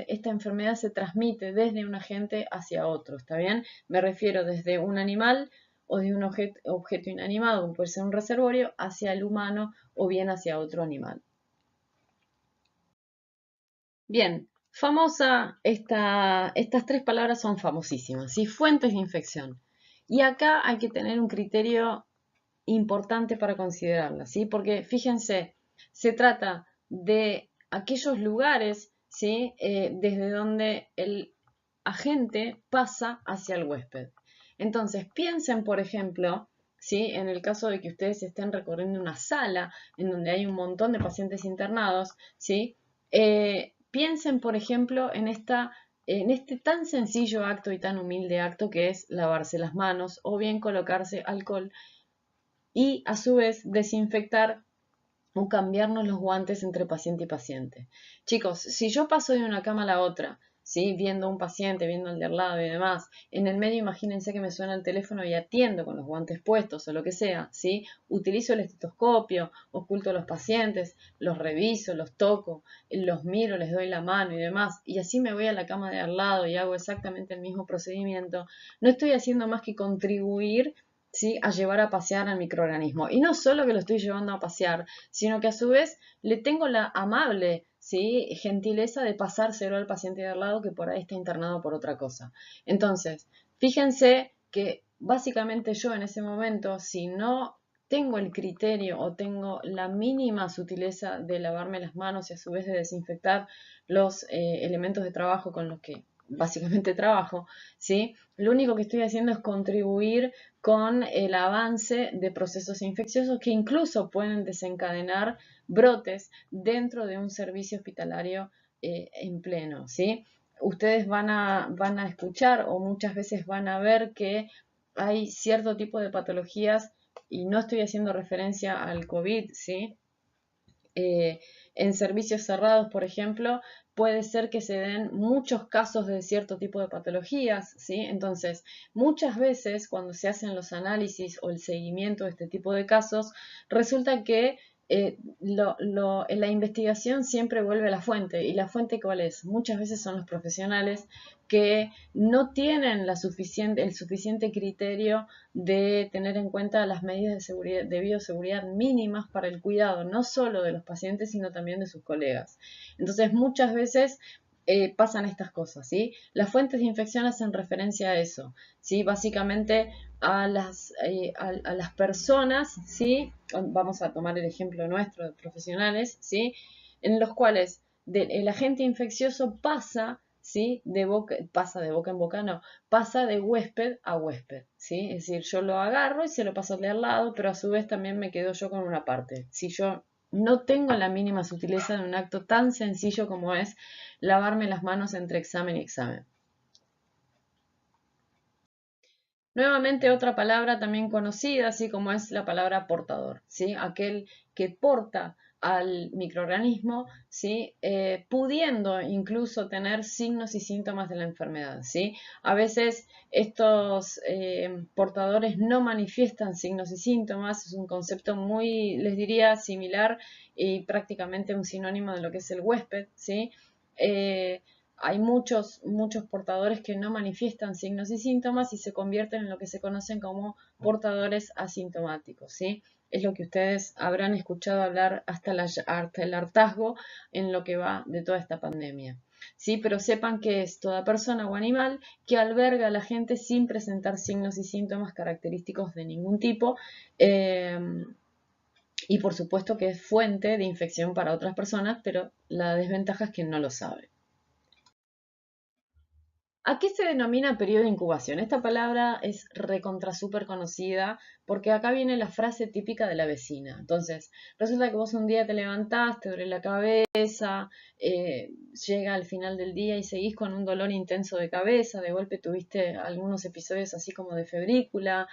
esta enfermedad se transmite desde un agente hacia otro, ¿está bien? Me refiero desde un animal o de un objeto inanimado, como puede ser un reservorio, hacia el humano o bien hacia otro animal. Bien, estas tres palabras son famosísimas, ¿sí? Fuentes de infección. Y acá hay que tener un criterio importante para considerarlas, ¿sí? Porque fíjense, se trata de aquellos lugares, ¿sí? Desde donde el agente pasa hacia el huésped. Entonces, piensen, por ejemplo, ¿sí? En el caso de que ustedes estén recorriendo una sala en donde hay un montón de pacientes internados, ¿sí? Piensen, por ejemplo, en este tan sencillo acto y tan humilde acto que es lavarse las manos o bien colocarse alcohol y a su vez desinfectar o cambiarnos los guantes entre paciente y paciente. Chicos, si yo paso de una cama a la otra, ¿sí? Viendo a un paciente, viendo al de al lado y demás, en el medio imagínense que me suena el teléfono y atiendo con los guantes puestos o lo que sea, ¿sí? Utilizo el estetoscopio, oculto a los pacientes, los reviso, los toco, los miro, les doy la mano y demás, y así me voy a la cama de al lado y hago exactamente el mismo procedimiento, no estoy haciendo más que contribuir, ¿sí? A llevar a pasear al microorganismo. Y no solo que lo estoy llevando a pasear, sino que a su vez le tengo la amable, ¿sí? Gentileza de pasárselo al paciente de al lado que por ahí está internado por otra cosa. Entonces, fíjense que básicamente yo en ese momento, si no tengo el criterio o tengo la mínima sutileza de lavarme las manos y a su vez de desinfectar los elementos de trabajo con los que básicamente trabajo, ¿sí? Lo único que estoy haciendo es contribuir con el avance de procesos infecciosos que incluso pueden desencadenar brotes dentro de un servicio hospitalario en pleno, ¿sí? Ustedes van a escuchar o muchas veces van a ver que hay cierto tipo de patologías, y no estoy haciendo referencia al COVID, ¿sí? En servicios cerrados, por ejemplo, puede ser que se den muchos casos de cierto tipo de patologías, ¿sí? Entonces, muchas veces cuando se hacen los análisis o el seguimiento de este tipo de casos, resulta que la investigación siempre vuelve a la fuente. ¿Y la fuente cuál es? Muchas veces son los profesionales que no tienen el suficiente criterio de tener en cuenta las medidas de seguridad, de bioseguridad mínimas para el cuidado, no solo de los pacientes, sino también de sus colegas. Entonces, muchas veces pasan estas cosas, ¿sí? Las fuentes de infección hacen referencia a eso, ¿sí? Básicamente a las personas, ¿sí? Vamos a tomar el ejemplo nuestro de profesionales, ¿sí? En los cuales el agente infeccioso pasa, ¿sí? Pasa de boca en boca, no, pasa de huésped a huésped, ¿sí? Es decir, yo lo agarro y se lo paso al de al lado, pero a su vez también me quedo yo con una parte. Si yo no tengo la mínima sutileza de un acto tan sencillo como es lavarme las manos entre examen y examen. Nuevamente otra palabra también conocida, así como es la palabra portador, ¿sí? Aquel que porta al microorganismo, ¿sí? Pudiendo incluso tener signos y síntomas de la enfermedad, ¿sí? A veces estos portadores no manifiestan signos y síntomas, es un concepto muy, les diría, similar y prácticamente un sinónimo de lo que es el huésped, ¿sí? Hay muchos portadores que no manifiestan signos y síntomas y se convierten en lo que se conocen como portadores asintomáticos, ¿sí? Es lo que ustedes habrán escuchado hablar hasta el hartazgo en lo que va de toda esta pandemia, ¿sí? Pero sepan que es toda persona o animal que alberga a la gente sin presentar signos y síntomas característicos de ningún tipo, y por supuesto que es fuente de infección para otras personas, pero la desventaja es que no lo sabe. ¿A qué se denomina periodo de incubación? Esta palabra es recontra súper conocida porque acá viene la frase típica de la vecina. Entonces, resulta que vos un día te levantás, te duele la cabeza, llega al final del día y seguís con un dolor intenso de cabeza, de golpe tuviste algunos episodios así como de febrícula,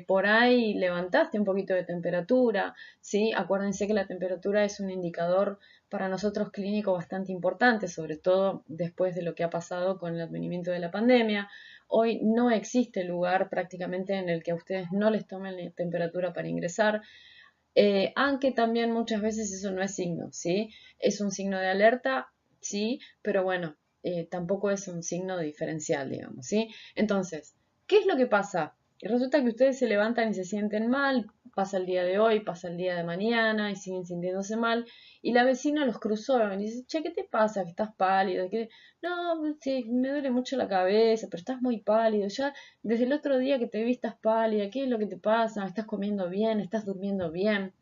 por ahí levantaste un poquito de temperatura, ¿sí? Acuérdense que la temperatura es un indicador para nosotros clínico bastante importante, sobre todo después de lo que ha pasado con el advenimiento de la pandemia. Hoy no existe lugar prácticamente en el que a ustedes no les tomen la temperatura para ingresar, aunque también muchas veces eso no es signo, ¿sí? Es un signo de alerta, sí, pero bueno, tampoco es un signo diferencial, digamos, ¿sí? Entonces, ¿qué es lo que pasa? Resulta que ustedes se levantan y se sienten mal, pasa el día de hoy, pasa el día de mañana y siguen sintiéndose mal, y la vecina los cruzó y dice, che, ¿qué te pasa? Que estás pálido, que no, sí, me duele mucho la cabeza, pero estás muy pálido, ya desde el otro día que te vi estás pálida, ¿qué es lo que te pasa? ¿Estás comiendo bien? ¿Estás durmiendo bien?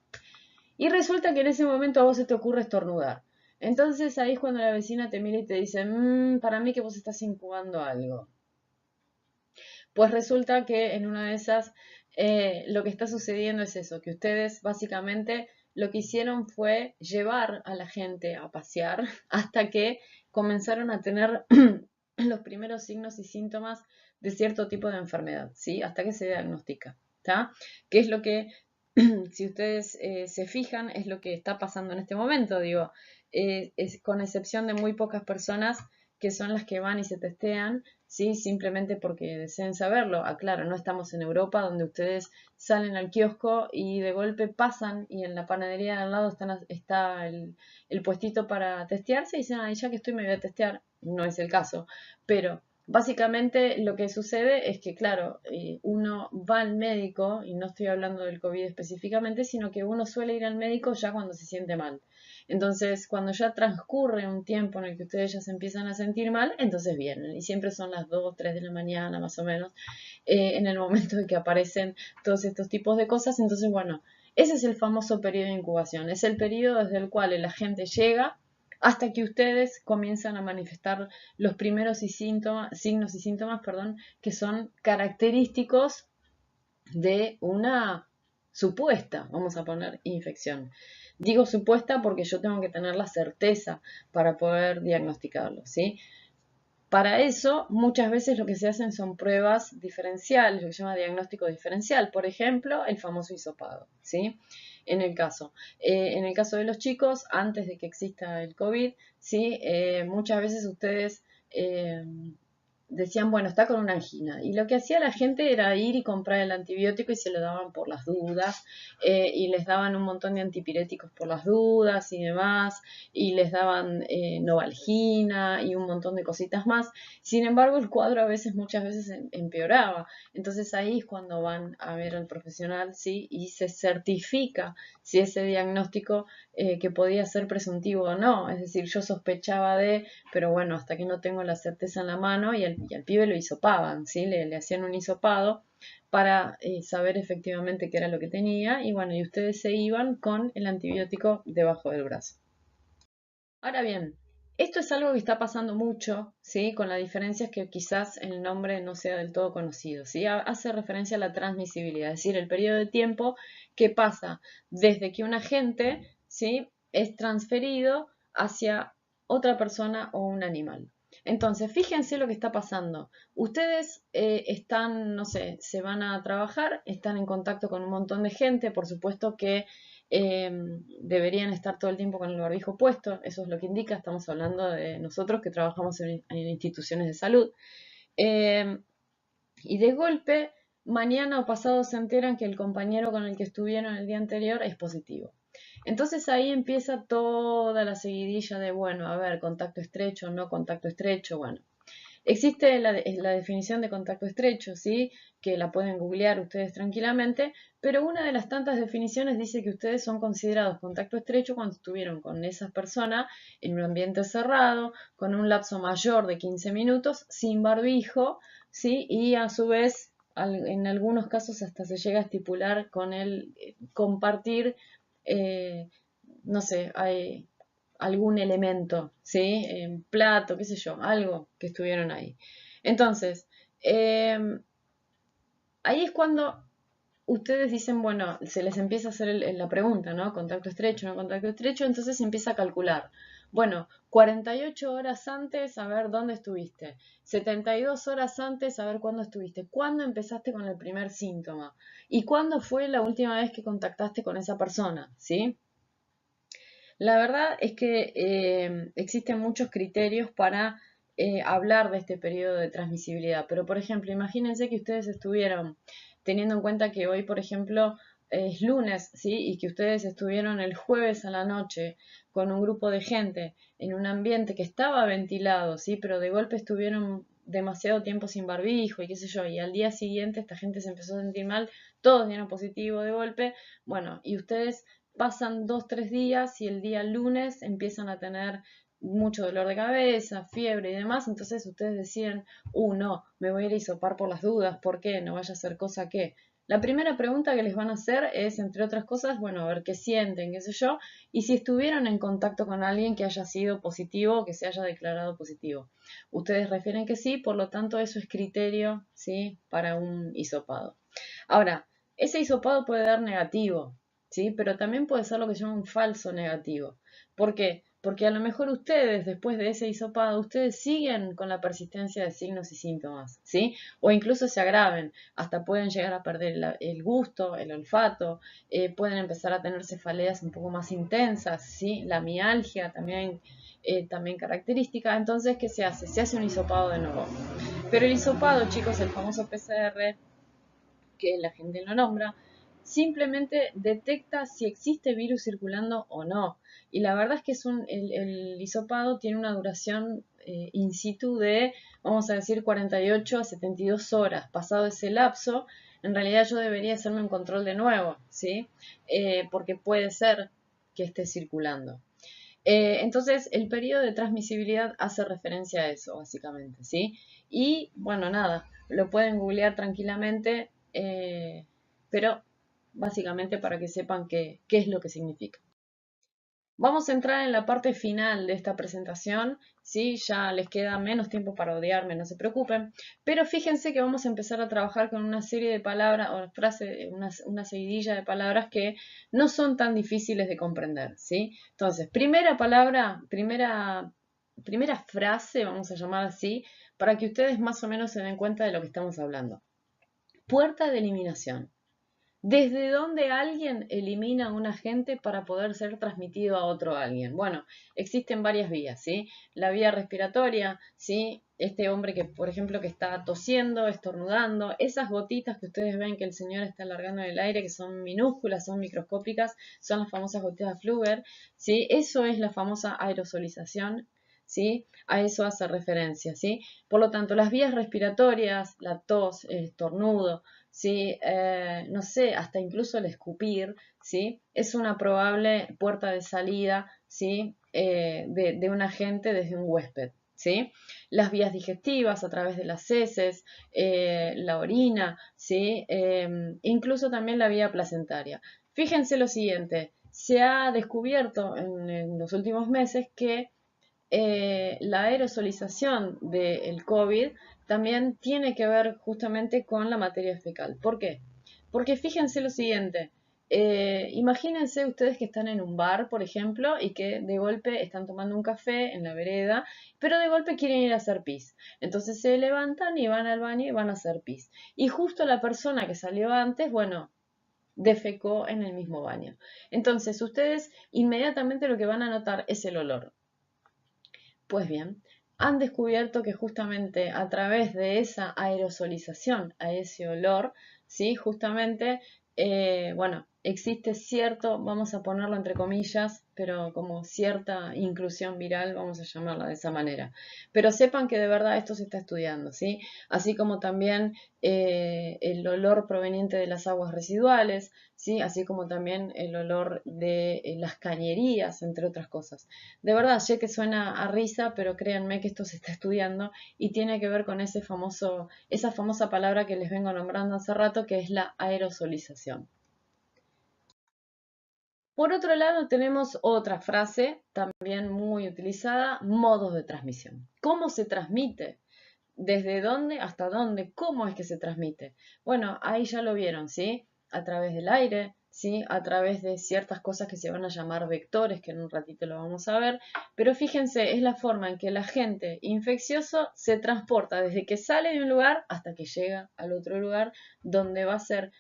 Y resulta que en ese momento a vos se te ocurre estornudar. Entonces ahí es cuando la vecina te mira y te dice, para mí que vos estás incubando algo. Pues resulta que en una de esas lo que está sucediendo es eso, que ustedes básicamente lo que hicieron fue llevar a la gente a pasear hasta que comenzaron a tener los primeros signos y síntomas de cierto tipo de enfermedad, ¿sí? Hasta que se diagnostica, ¿está? ¿Qué es lo que, si ustedes se fijan, es lo que está pasando en este momento? Digo, es con excepción de muy pocas personas que son las que van y se testean, ¿sí? Simplemente porque deseen saberlo. Aclaro, no estamos en Europa donde ustedes salen al kiosco y de golpe pasan y en la panadería de al lado está el puestito para testearse y dicen, ay, ya que estoy me voy a testear. No es el caso, pero Básicamente lo que sucede es que, claro, uno va al médico, y no estoy hablando del COVID específicamente, sino que uno suele ir al médico ya cuando se siente mal. Entonces, cuando ya transcurre un tiempo en el que ustedes ya se empiezan a sentir mal, entonces vienen. Y siempre son las 2, 3 de la mañana, más o menos, en el momento en que aparecen todos estos tipos de cosas. Entonces, bueno, ese es el famoso periodo de incubación. Es el periodo desde el cual la gente llega hasta que ustedes comienzan a manifestar los primeros signos y síntomas, perdón, que son característicos de una supuesta, vamos a poner, infección. Digo supuesta porque yo tengo que tener la certeza para poder diagnosticarlo, ¿sí? Para eso, muchas veces lo que se hacen son pruebas diferenciales, lo que se llama diagnóstico diferencial. Por ejemplo, el famoso hisopado, ¿sí? En el caso de los chicos, antes de que exista el COVID, ¿sí? Muchas veces ustedes decían, bueno, está con una angina. Y lo que hacía la gente era ir y comprar el antibiótico y se lo daban por las dudas. Y les daban un montón de antipiréticos por las dudas y demás. Y les daban Novalgina y un montón de cositas más. Sin embargo, el cuadro a veces, muchas veces empeoraba. Entonces ahí es cuando van a ver al profesional, ¿sí? Y se certifica si ese diagnóstico que podía ser presuntivo o no. Es decir, yo sospechaba pero bueno, hasta que no tengo la certeza en la mano y al pibe lo hisopaban, ¿sí? Le hacían un hisopado para saber efectivamente qué era lo que tenía y bueno, y ustedes se iban con el antibiótico debajo del brazo. Ahora bien, esto es algo que está pasando mucho, ¿sí? Con la diferencia es que quizás el nombre no sea del todo conocido, ¿sí? Hace referencia a la transmisibilidad, es decir, el periodo de tiempo que pasa desde que un agente, ¿sí? Es transferido hacia otra persona o un animal. Entonces, fíjense lo que está pasando. Ustedes están, no sé, se van a trabajar, están en contacto con un montón de gente, por supuesto que deberían estar todo el tiempo con el barbijo puesto, eso es lo que indica, estamos hablando de nosotros que trabajamos en instituciones de salud. Y de golpe, mañana o pasado se enteran que el compañero con el que estuvieron el día anterior es positivo. Entonces ahí empieza toda la seguidilla de, bueno, a ver, contacto estrecho, no contacto estrecho, bueno. Existe la definición de contacto estrecho, ¿sí? Que la pueden googlear ustedes tranquilamente, pero una de las tantas definiciones dice que ustedes son considerados contacto estrecho cuando estuvieron con esa persona en un ambiente cerrado, con un lapso mayor de 15 minutos, sin barbijo, ¿sí? Y a su vez, en algunos casos hasta se llega a estipular con el compartir, eh, no sé, hay algún elemento, ¿sí? Plato, qué sé yo, algo que estuvieron ahí. Entonces, eh, ahí es cuando ustedes dicen, bueno, se les empieza a hacer la pregunta, ¿no? Contacto estrecho, no contacto estrecho, entonces se empieza a calcular. Bueno, 48 horas antes, a ver dónde estuviste. 72 horas antes, a ver cuándo estuviste. ¿Cuándo empezaste con el primer síntoma? ¿Y cuándo fue la última vez que contactaste con esa persona? ¿Sí? La verdad es que existen muchos criterios para hablar de este periodo de transmisibilidad, pero por ejemplo, imagínense que ustedes estuvieron teniendo en cuenta que hoy, por ejemplo, es lunes, ¿sí? Y que ustedes estuvieron el jueves a la noche con un grupo de gente en un ambiente que estaba ventilado, ¿sí? Pero de golpe estuvieron demasiado tiempo sin barbijo y qué sé yo, y al día siguiente esta gente se empezó a sentir mal, todos dieron positivo de golpe, bueno, y ustedes pasan 2, 3 días y el día lunes empiezan a tener mucho dolor de cabeza, fiebre y demás, entonces ustedes deciden, no, me voy a ir a hisopar por las dudas, ¿por qué? No vaya a ser cosa que. La primera pregunta que les van a hacer es, entre otras cosas, bueno, a ver qué sienten, qué sé yo, y si estuvieron en contacto con alguien que haya sido positivo o que se haya declarado positivo. Ustedes refieren que sí, por lo tanto eso es criterio, ¿sí? Para un hisopado. Ahora, ese hisopado puede dar negativo, ¿sí? Pero también puede ser lo que se llama un falso negativo. ¿Por qué? Porque a lo mejor ustedes, después de ese hisopado, ustedes siguen con la persistencia de signos y síntomas, ¿sí? O incluso se agraven, hasta pueden llegar a perder el gusto, el olfato, pueden empezar a tener cefaleas un poco más intensas, ¿sí? La mialgia también característica. Entonces, ¿qué se hace? Se hace un hisopado de nuevo. Pero el hisopado, chicos, el famoso PCR, que la gente lo nombra, simplemente detecta si existe virus circulando o no. Y la verdad es que el hisopado tiene una duración in situ de, vamos a decir, 48 a 72 horas. Pasado ese lapso, en realidad yo debería hacerme un control de nuevo, ¿sí? Porque puede ser que esté circulando. Entonces, el periodo de transmisibilidad hace referencia a eso, básicamente, ¿sí? Y, bueno, nada, lo pueden googlear tranquilamente, pero básicamente para que sepan qué es lo que significa. Vamos a entrar en la parte final de esta presentación, ¿sí? Ya les queda menos tiempo para odiarme, no se preocupen, pero fíjense que vamos a empezar a trabajar con una serie de palabras, o frases, una seguidilla de palabras que no son tan difíciles de comprender, ¿sí? Entonces, primera palabra, primera frase, vamos a llamar así, para que ustedes más o menos se den cuenta de lo que estamos hablando. Puerta de eliminación. ¿Desde dónde alguien elimina a un agente para poder ser transmitido a otro alguien? Bueno, existen varias vías, ¿sí? La vía respiratoria, ¿sí? Este hombre que, por ejemplo, que está tosiendo, estornudando, esas gotitas que ustedes ven que el señor está alargando en el aire, que son minúsculas, son microscópicas, son las famosas gotitas de Fluger, ¿sí? Eso es la famosa aerosolización, ¿sí? A eso hace referencia, ¿sí? Por lo tanto, las vías respiratorias, la tos, el estornudo, ¿sí? No sé, hasta incluso el escupir, ¿sí? Es una probable puerta de salida, ¿sí? De un agente desde un huésped, ¿sí? Las vías digestivas a través de las heces, la orina, ¿sí? Incluso también la vía placentaria. Fíjense lo siguiente, se ha descubierto en los últimos meses que la aerosolización del COVID también tiene que ver justamente con la materia fecal. ¿Por qué? Porque fíjense lo siguiente, imagínense ustedes que están en un bar, por ejemplo, y que de golpe están tomando un café en la vereda, pero de golpe quieren ir a hacer pis. Entonces se levantan y van al baño y van a hacer pis. Y justo la persona que salió antes, bueno, defecó en el mismo baño. Entonces ustedes inmediatamente lo que van a notar es el olor. Pues bien, han descubierto que justamente a través de esa aerosolización, a ese olor, ¿sí? Justamente, bueno, existe cierto, vamos a ponerlo entre comillas, pero como cierta inclusión viral, vamos a llamarla de esa manera. Pero sepan que de verdad esto se está estudiando, ¿sí? Así como también el olor proveniente de las aguas residuales, ¿sí? Así como también el olor de las cañerías, entre otras cosas. De verdad, sé que suena a risa, pero créanme que esto se está estudiando y tiene que ver con esa famosa palabra que les vengo nombrando hace rato, que es la aerosolización. Por otro lado, tenemos otra frase también muy utilizada, modos de transmisión. ¿Cómo se transmite? ¿Desde dónde hasta dónde? ¿Cómo es que se transmite? Bueno, ahí ya lo vieron, ¿sí? A través del aire, ¿sí? A través de ciertas cosas que se van a llamar vectores, que en un ratito lo vamos a ver. Pero fíjense, es la forma en que el agente infeccioso se transporta desde que sale de un lugar hasta que llega al otro lugar donde va a ser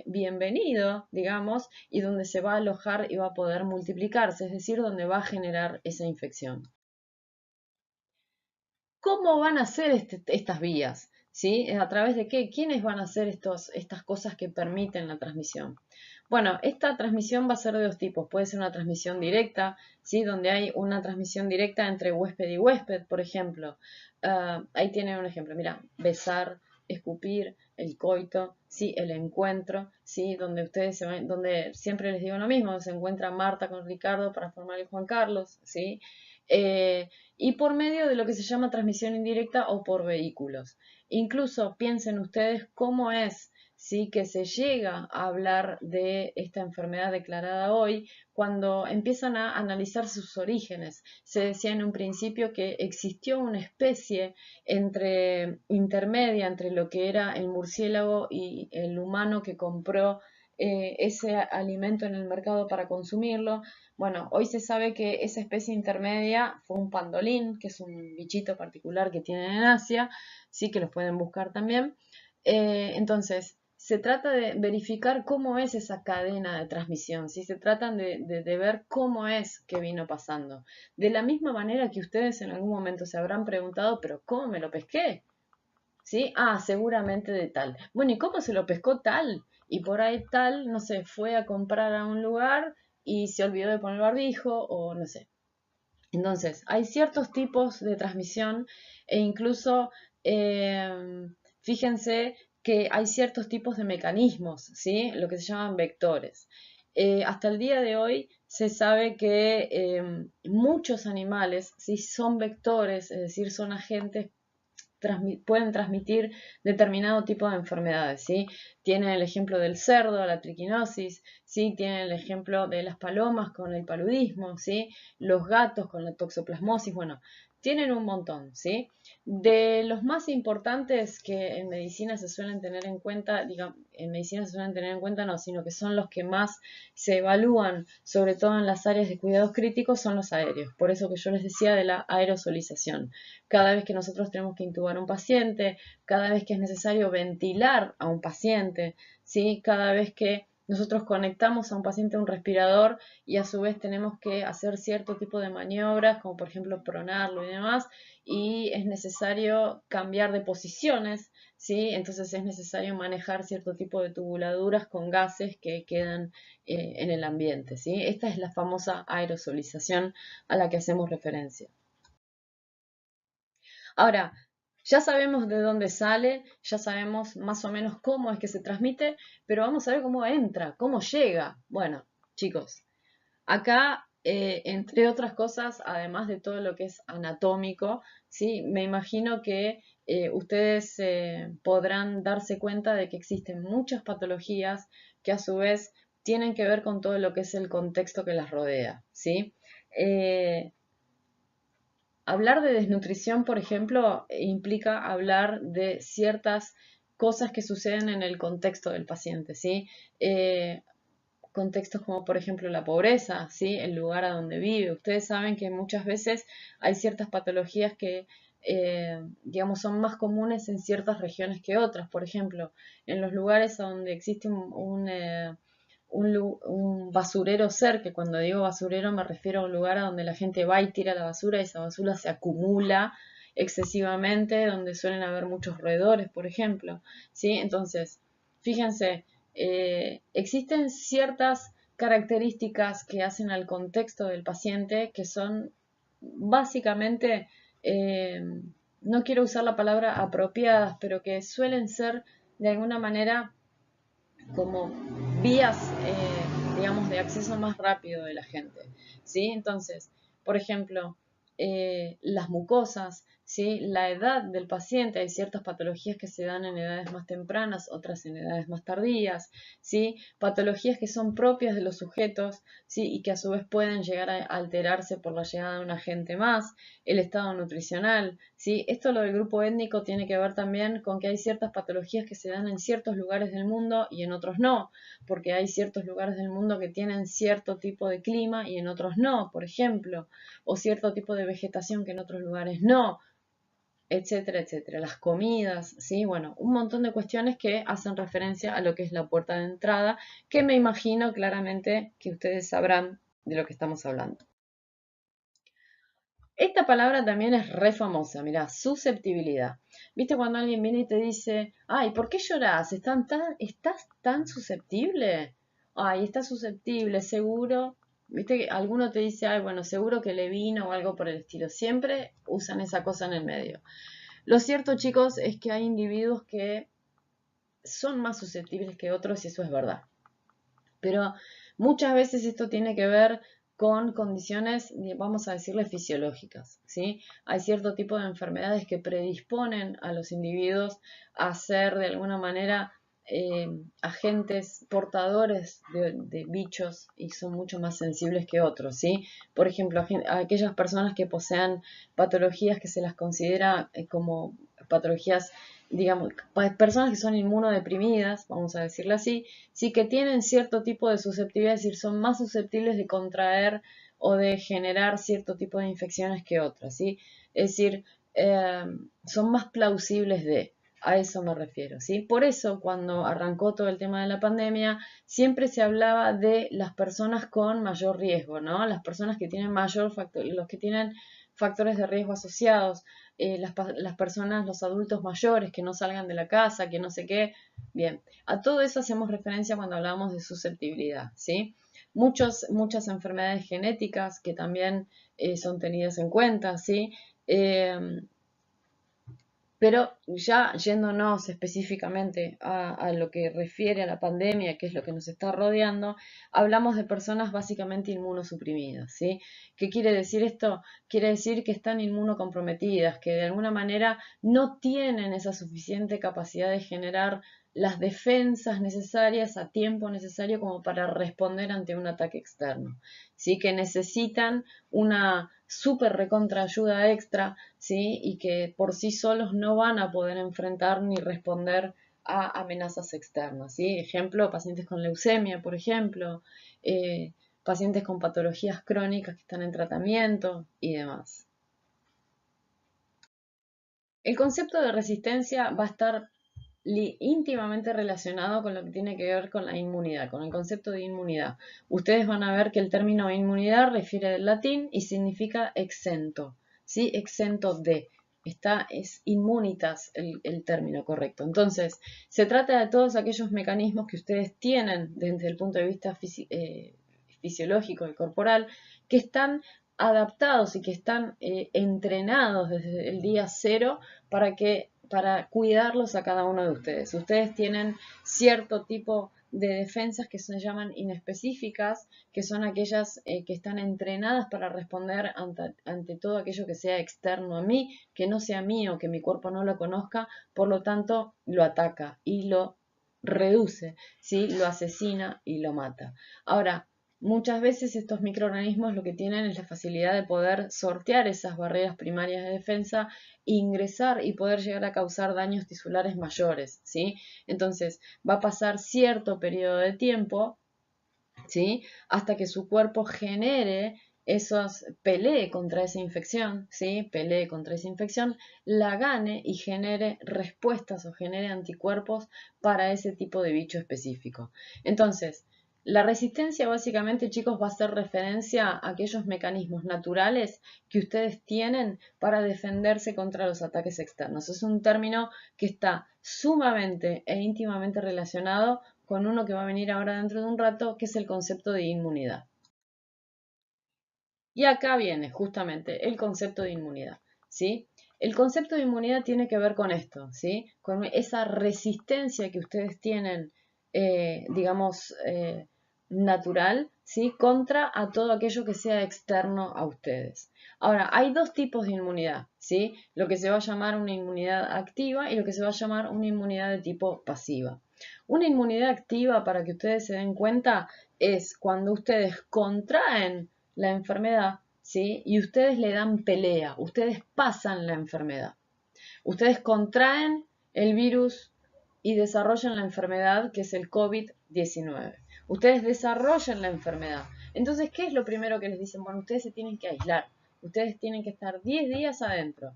bienvenido, digamos, y donde se va a alojar y va a poder multiplicarse, es decir, donde va a generar esa infección. ¿Cómo van a ser estas vías? ¿Sí? ¿A través de qué? ¿Quiénes van a hacer estas cosas que permiten la transmisión? Bueno, esta transmisión va a ser de dos tipos. Puede ser una transmisión directa, ¿sí? Donde hay una transmisión directa entre huésped y huésped, por ejemplo. Ahí tienen un ejemplo. Mira, besar, escupir, el coito, ¿sí? El encuentro, ¿sí? Donde ustedes se van, donde siempre les digo lo mismo, se encuentra Marta con Ricardo para formar el Juan Carlos, ¿sí? Y por medio de lo que se llama transmisión indirecta o por vehículos. Incluso piensen ustedes cómo es, ¿sí? Que se llega a hablar de esta enfermedad declarada hoy cuando empiezan a analizar sus orígenes. Se decía en un principio que existió una especie intermedia entre lo que era el murciélago y el humano que compró ese alimento en el mercado para consumirlo. Bueno, hoy se sabe que esa especie intermedia fue un pandolín, que es un bichito particular que tienen en Asia, sí que los pueden buscar también. Entonces, se trata de verificar cómo es esa cadena de transmisión, ¿sí? Se tratan de ver cómo es que vino pasando. De la misma manera que ustedes en algún momento se habrán preguntado, pero ¿cómo me lo pesqué? ¿Sí? Ah, seguramente de tal. Bueno, ¿y cómo se lo pescó tal? Y por ahí tal, no sé, fue a comprar a un lugar y se olvidó de poner barbijo o no sé. Entonces, hay ciertos tipos de transmisión e incluso fíjense que hay ciertos tipos de mecanismos, ¿sí? Lo que se llaman vectores. Hasta el día de hoy se sabe que muchos animales, ¿sí? Son vectores, es decir, son agentes pueden transmitir determinado tipo de enfermedades, ¿sí? Tienen el ejemplo del cerdo, la triquinosis, ¿sí? Tienen el ejemplo de las palomas con el paludismo, ¿sí? Los gatos con la toxoplasmosis, bueno, tienen un montón, ¿sí? De los más importantes que en medicina se suelen tener en cuenta, digamos, en medicina se suelen tener en cuenta no, sino que son los que más se evalúan, sobre todo en las áreas de cuidados críticos, son los aéreos. Por eso que yo les decía de la aerosolización. Cada vez que nosotros tenemos que intubar a un paciente, cada vez que es necesario ventilar a un paciente, ¿sí? Cada vez que nosotros conectamos a un paciente a un respirador y a su vez tenemos que hacer cierto tipo de maniobras, como por ejemplo pronarlo y demás, y es necesario cambiar de posiciones, ¿sí? Entonces es necesario manejar cierto tipo de tubuladuras con gases que quedan en el ambiente, ¿sí? Esta es la famosa aerosolización a la que hacemos referencia. Ahora, ya sabemos de dónde sale, ya sabemos más o menos cómo es que se transmite, pero vamos a ver cómo entra, cómo llega. Bueno, chicos, acá, entre otras cosas, además de todo lo que es anatómico, ¿sí? Me imagino que ustedes podrán darse cuenta de que existen muchas patologías que a su vez tienen que ver con todo lo que es el contexto que las rodea, ¿sí? Eh, Hablar de desnutrición, por ejemplo, implica hablar de ciertas cosas que suceden en el contexto del paciente, ¿sí? Contextos como, por ejemplo, la pobreza, ¿sí? El lugar a donde vive. Ustedes saben que muchas veces hay ciertas patologías que, digamos, son más comunes en ciertas regiones que otras. Por ejemplo, en los lugares donde existe un basurero cerca, que cuando digo basurero me refiero a un lugar a donde la gente va y tira la basura y esa basura se acumula excesivamente, donde suelen haber muchos roedores, por ejemplo, ¿sí? Entonces, fíjense, existen ciertas características que hacen al contexto del paciente que son básicamente, eh, no quiero usar la palabra apropiadas, pero que suelen ser de alguna manera como vías, digamos, de acceso más rápido de la gente, ¿sí? Entonces, por ejemplo, las mucosas, ¿sí? La edad del paciente, hay ciertas patologías que se dan en edades más tempranas, otras en edades más tardías, ¿sí? Patologías que son propias de los sujetos, ¿sí? Y que a su vez pueden llegar a alterarse por la llegada de un agente más, el estado nutricional, ¿sí? Esto lo del grupo étnico tiene que ver también con que hay ciertas patologías que se dan en ciertos lugares del mundo y en otros no, porque hay ciertos lugares del mundo que tienen cierto tipo de clima y en otros no, por ejemplo, o cierto tipo de vegetación que en otros lugares no, etcétera, etcétera. Las comidas, ¿sí? Bueno, un montón de cuestiones que hacen referencia a lo que es la puerta de entrada, que me imagino claramente que ustedes sabrán de lo que estamos hablando. Esta palabra también es re famosa, mirá, susceptibilidad. ¿Viste cuando alguien viene y te dice, ay, ¿por qué llorás? ¿Estás tan susceptible? Ay, estás susceptible, seguro. ¿Viste que alguno te dice, ay, bueno, seguro que le vino o algo por el estilo? Siempre usan esa cosa en el medio. Lo cierto, chicos, es que hay individuos que son más susceptibles que otros y eso es verdad. Pero muchas veces esto tiene que ver con condiciones, vamos a decirle, fisiológicas, ¿sí? Hay cierto tipo de enfermedades que predisponen a los individuos a ser de alguna manera agentes portadores de bichos y son mucho más sensibles que otros, ¿sí? Por ejemplo, a aquellas personas que posean patologías que se las considera como patologías, digamos, personas que son inmunodeprimidas, vamos a decirlo así, sí que tienen cierto tipo de susceptibilidad, es decir, son más susceptibles de contraer o de generar cierto tipo de infecciones que otras, ¿sí? Es decir, eh, son más plausibles de, a eso me refiero, ¿sí? Por eso, cuando arrancó todo el tema de la pandemia, siempre se hablaba de las personas con mayor riesgo, ¿no? Las personas que tienen mayor factor, los que tienen factores de riesgo asociados, las personas, los adultos mayores que no salgan de la casa, que no sé qué. Bien, a todo eso hacemos referencia cuando hablamos de susceptibilidad, ¿sí? muchas enfermedades genéticas que también son tenidas en cuenta, ¿sí? Pero ya yéndonos específicamente a lo que refiere a la pandemia, que es lo que nos está rodeando, hablamos de personas básicamente inmunosuprimidas, ¿sí? ¿Qué quiere decir esto? Quiere decir que están inmunocomprometidas, que de alguna manera no tienen esa suficiente capacidad de generar las defensas necesarias a tiempo necesario como para responder ante un ataque externo, ¿sí? Que necesitan una súper recontra ayuda extra, ¿sí? Y que por sí solos no van a poder enfrentar ni responder a amenazas externas, ¿sí? Ejemplo, pacientes con leucemia, por ejemplo, pacientes con patologías crónicas que están en tratamiento y demás. El concepto de resistencia va a estar íntimamente relacionado con lo que tiene que ver con la inmunidad, con el concepto de inmunidad. Ustedes van a ver que el término inmunidad refiere del latín y significa exento, ¿sí? Exento de. Es inmunitas el término correcto. Entonces, se trata de todos aquellos mecanismos que ustedes tienen desde el punto de vista fisiológico y corporal que están adaptados y que están entrenados desde el día cero para cuidarlos a cada uno de ustedes. Ustedes tienen cierto tipo de defensas que se llaman inespecíficas, que son aquellas que están entrenadas para responder ante todo aquello que sea externo a mí, que no sea mío, que mi cuerpo no lo conozca, por lo tanto lo ataca y lo reduce, ¿sí? Lo asesina y lo mata. Ahora, muchas veces estos microorganismos lo que tienen es la facilidad de poder sortear esas barreras primarias de defensa, ingresar y poder llegar a causar daños tisulares mayores, ¿sí? Entonces va a pasar cierto periodo de tiempo, ¿sí? Hasta que su cuerpo genere pelee contra esa infección, ¿sí? Pelee contra esa infección, la gane y genere respuestas o genere anticuerpos para ese tipo de bicho específico. Entonces, la resistencia básicamente, chicos, va a hacer referencia a aquellos mecanismos naturales que ustedes tienen para defenderse contra los ataques externos. Es un término que está sumamente e íntimamente relacionado con uno que va a venir ahora dentro de un rato, que es el concepto de inmunidad. Y acá viene justamente el concepto de inmunidad, ¿sí? El concepto de inmunidad tiene que ver con esto, ¿sí? Con esa resistencia que ustedes tienen, digamos, natural, ¿sí? Contra a todo aquello que sea externo a ustedes. Ahora, hay dos tipos de inmunidad, ¿sí? Lo que se va a llamar una inmunidad activa y lo que se va a llamar una inmunidad de tipo pasiva. Una inmunidad activa, para que ustedes se den cuenta, es cuando ustedes contraen la enfermedad, ¿sí? Y ustedes le dan pelea, ustedes pasan la enfermedad. Ustedes contraen el virus y desarrollan la enfermedad que es el COVID-19. Ustedes desarrollan la enfermedad. Entonces, ¿qué es lo primero que les dicen? Bueno, ustedes se tienen que aislar. Ustedes tienen que estar 10 días adentro.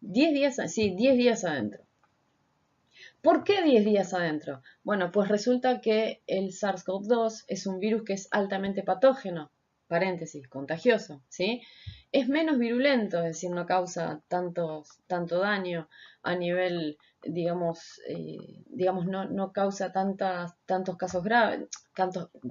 10 días, sí, 10 días adentro. ¿Por qué 10 días adentro? Bueno, pues resulta que el SARS-CoV-2 es un virus que es altamente patógeno, paréntesis, contagioso, ¿sí? Es menos virulento, es decir, no causa tanto daño a nivel, digamos, no causa tantos casos graves,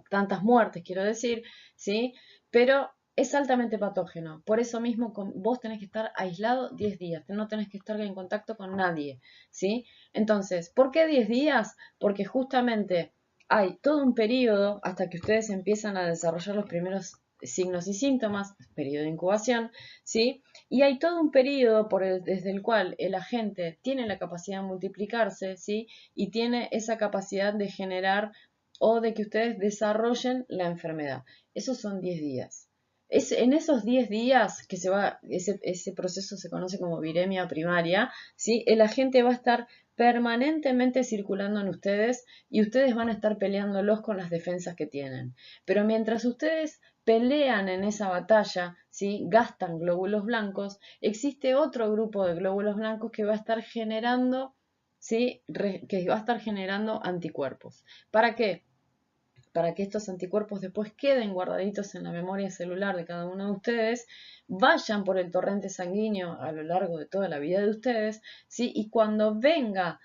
tantas muertes, quiero decir, ¿sí? Pero es altamente patógeno. Por eso mismo vos tenés que estar aislado 10 días, no tenés que estar en contacto con nadie, ¿sí? Entonces, ¿por qué 10 días? Porque justamente hay todo un periodo hasta que ustedes empiezan a desarrollar los primeros signos y síntomas, periodo de incubación, ¿sí? Y hay todo un periodo desde el cual el agente tiene la capacidad de multiplicarse, ¿sí? Y tiene esa capacidad de generar o de que ustedes desarrollen la enfermedad. Esos son 10 días. En esos 10 días que ese proceso se conoce como viremia primaria, ¿sí? El agente va a estar permanentemente circulando en ustedes y ustedes van a estar peleándolos con las defensas que tienen. Pero mientras ustedes pelean en esa batalla, ¿sí? Gastan glóbulos blancos, existe otro grupo de glóbulos blancos que va a estar generando, ¿sí? Que va a estar generando anticuerpos. ¿Para qué? Para que estos anticuerpos después queden guardaditos en la memoria celular de cada uno de ustedes, vayan por el torrente sanguíneo a lo largo de toda la vida de ustedes, ¿sí? Y cuando venga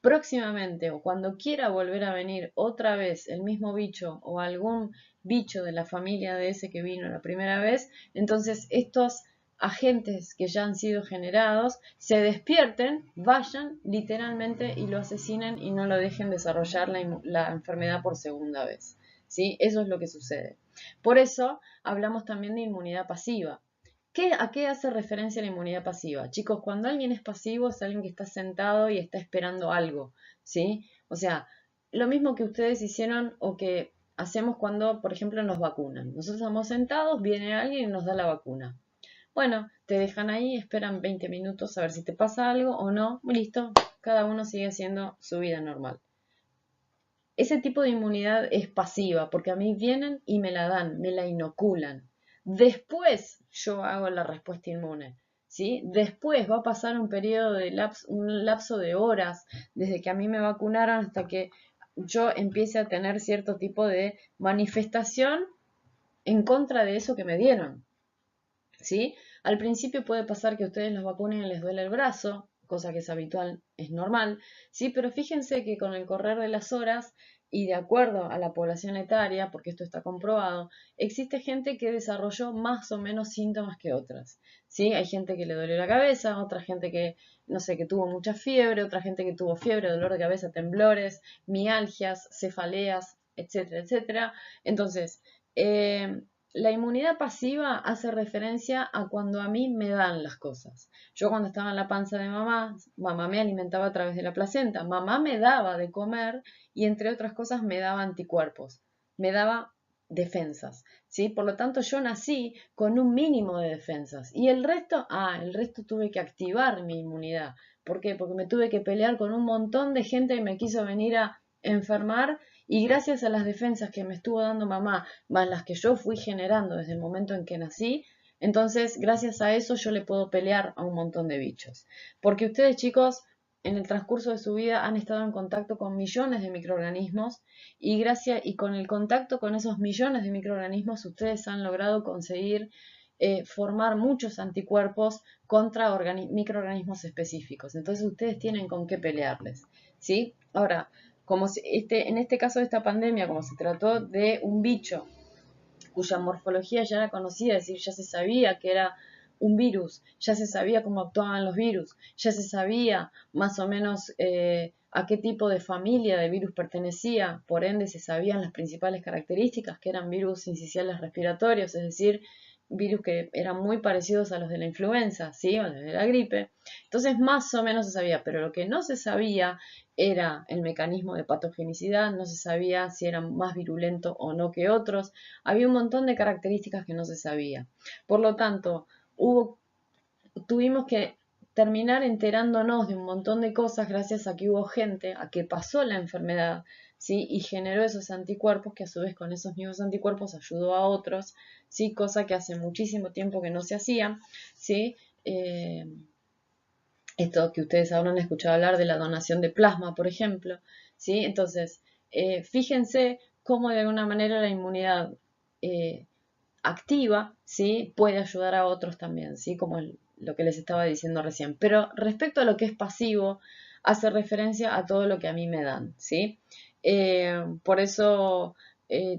próximamente o cuando quiera volver a venir otra vez el mismo bicho o algún bicho de la familia de ese que vino la primera vez, entonces estos agentes que ya han sido generados se despierten, vayan literalmente y lo asesinen y no lo dejen desarrollar la enfermedad por segunda vez. ¿Sí? Eso es lo que sucede. Por eso hablamos también de inmunidad pasiva. ¿A qué hace referencia la inmunidad pasiva? Chicos, cuando alguien es pasivo es alguien que está sentado y está esperando algo, ¿sí? O sea, lo mismo que ustedes hicieron o que hacemos cuando, por ejemplo, nos vacunan. Nosotros estamos sentados, viene alguien y nos da la vacuna. Bueno, te dejan ahí, esperan 20 minutos a ver si te pasa algo o no, listo, cada uno sigue haciendo su vida normal. Ese tipo de inmunidad es pasiva, porque a mí vienen y me la dan, me la inoculan. Después yo hago la respuesta inmune, ¿sí? Después va a pasar un periodo de un lapso de horas desde que a mí me vacunaron hasta que yo empiece a tener cierto tipo de manifestación en contra de eso que me dieron, ¿sí? Al principio puede pasar que ustedes los vacunen y les duele el brazo, cosa que es habitual, es normal, ¿sí? Pero fíjense que con el correr de las horas y de acuerdo a la población etaria, porque esto está comprobado, existe gente que desarrolló más o menos síntomas que otras, ¿sí? Hay gente que le dolió la cabeza, otra gente que, no sé, que tuvo mucha fiebre, otra gente que tuvo fiebre, dolor de cabeza, temblores, mialgias, cefaleas, etcétera, etcétera. Entonces, la inmunidad pasiva hace referencia a cuando a mí me dan las cosas. Yo cuando estaba en la panza de mamá, mamá me alimentaba a través de la placenta, mamá me daba de comer y entre otras cosas me daba anticuerpos, me daba defensas, ¿sí? Por lo tanto yo nací con un mínimo de defensas y el resto tuve que activar mi inmunidad. ¿Por qué? Porque me tuve que pelear con un montón de gente que me quiso venir a enfermar y gracias a las defensas que me estuvo dando mamá, más las que yo fui generando desde el momento en que nací, entonces gracias a eso yo le puedo pelear a un montón de bichos. Porque ustedes chicos, en el transcurso de su vida han estado en contacto con millones de microorganismos y con el contacto con esos millones de microorganismos ustedes han logrado conseguir formar muchos anticuerpos contra microorganismos específicos. Entonces ustedes tienen con qué pelearles, ¿sí? Ahora, en este caso de esta pandemia, como se trató de un bicho cuya morfología ya era conocida, es decir, ya se sabía que era un virus, ya se sabía cómo actuaban los virus, ya se sabía más o menos a qué tipo de familia de virus pertenecía, por ende se sabían las principales características, que eran virus sinciciales respiratorios, es decir, virus que eran muy parecidos a los de la influenza, ¿sí? O los de la gripe. Entonces, más o menos se sabía, pero lo que no se sabía era el mecanismo de patogenicidad, no se sabía si era más virulento o no que otros, había un montón de características que no se sabía. Por lo tanto, tuvimos que terminar enterándonos de un montón de cosas gracias a que hubo gente a que pasó la enfermedad, ¿sí? Y generó esos anticuerpos que a su vez con esos mismos anticuerpos ayudó a otros, ¿sí? Cosa que hace muchísimo tiempo que no se hacía, ¿sí? Esto que ustedes habrán escuchado hablar de la donación de plasma, por ejemplo, ¿sí? Entonces, fíjense cómo de alguna manera la inmunidad activa, ¿sí? Puede ayudar a otros también, ¿sí? Como lo que les estaba diciendo recién. Pero respecto a lo que es pasivo, hace referencia a todo lo que a mí me dan, ¿sí? Por eso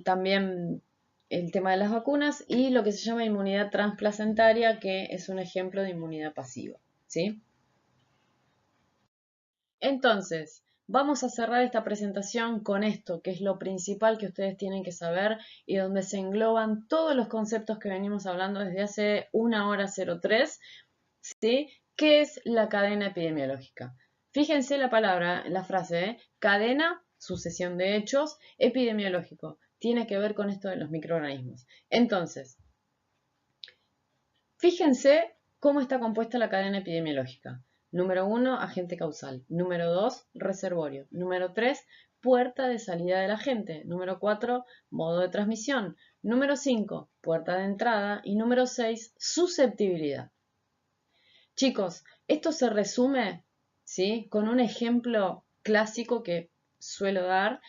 también el tema de las vacunas y lo que se llama inmunidad transplacentaria, que es un ejemplo de inmunidad pasiva, ¿sí? Entonces, vamos a cerrar esta presentación con esto, que es lo principal que ustedes tienen que saber y donde se engloban todos los conceptos que venimos hablando desde hace 1 hora 03, ¿sí? ¿Qué es la cadena epidemiológica? Fíjense la palabra, la frase, cadena, sucesión de hechos, epidemiológico. Tiene que ver con esto de los microorganismos. Entonces, fíjense cómo está compuesta la cadena epidemiológica. Número 1, agente causal. Número 2, reservorio. Número 3, puerta de salida del agente. Número 4, modo de transmisión. Número 5, puerta de entrada. Y número 6, susceptibilidad. Chicos, esto se resume, ¿sí? Con un ejemplo clásico que suelo dar.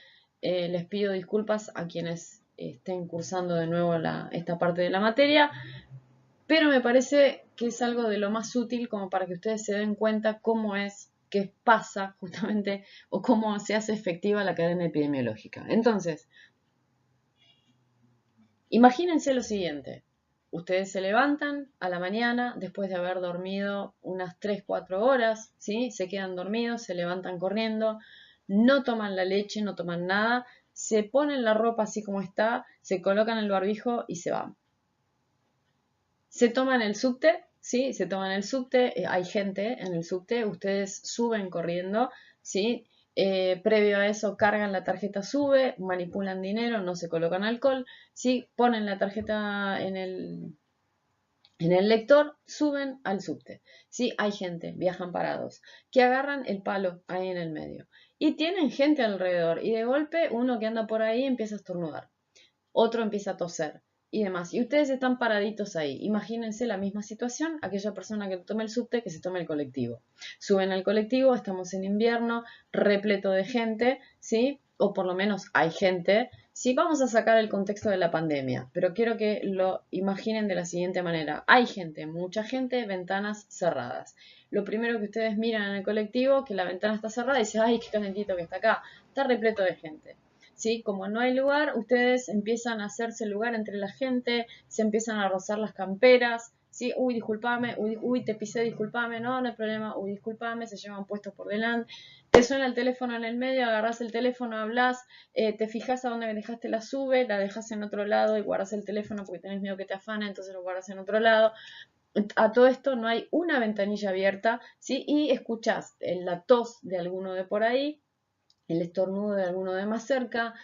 Les pido disculpas a quienes estén cursando de nuevo esta parte de la materia, pero me parece que es algo de lo más útil como para que ustedes se den cuenta cómo es qué pasa justamente o cómo se hace efectiva la cadena epidemiológica. Entonces, imagínense lo siguiente. Ustedes se levantan a la mañana después de haber dormido unas 3-4 horas, ¿sí? Se quedan dormidos, se levantan corriendo, no toman la leche, no toman nada, se ponen la ropa así como está, se colocan el barbijo y se van. Se toman el subte, ¿sí? Se toman el subte, hay gente en el subte, ustedes suben corriendo, ¿sí? Previo a eso cargan la tarjeta SUBE, manipulan dinero, no se colocan alcohol, ¿sí? Ponen la tarjeta en el lector, suben al subte, ¿sí? Hay gente, viajan parados, que agarran el palo ahí en el medio. Y tienen gente alrededor y de golpe uno que anda por ahí empieza a estornudar, otro empieza a toser y demás. Y ustedes están paraditos ahí. Imagínense la misma situación, aquella persona que tome el subte, que se tome el colectivo. Suben al colectivo, estamos en invierno, repleto de gente, ¿sí? O por lo menos hay gente. Sí, vamos a sacar el contexto de la pandemia, pero quiero que lo imaginen de la siguiente manera. Hay gente, mucha gente, ventanas cerradas. Lo primero que ustedes miran en el colectivo, que la ventana está cerrada y dicen, ay, qué calentito que está acá. Está repleto de gente. ¿Sí? Como no hay lugar, ustedes empiezan a hacerse lugar entre la gente, se empiezan a rozar las camperas, ¿sí? Uy, discúlpame, uy, te pisé, discúlpame, no, no hay problema, uy, discúlpame, se llevan puestos por delante. Te suena el teléfono en el medio, agarras el teléfono, hablas, te fijas a dónde dejaste la SUBE, la dejas en otro lado y guardas el teléfono porque tenés miedo que te afane, entonces lo guardas en otro lado. A todo esto no hay una ventanilla abierta, ¿sí? Y escuchás la tos de alguno de por ahí, el estornudo de alguno de más cerca,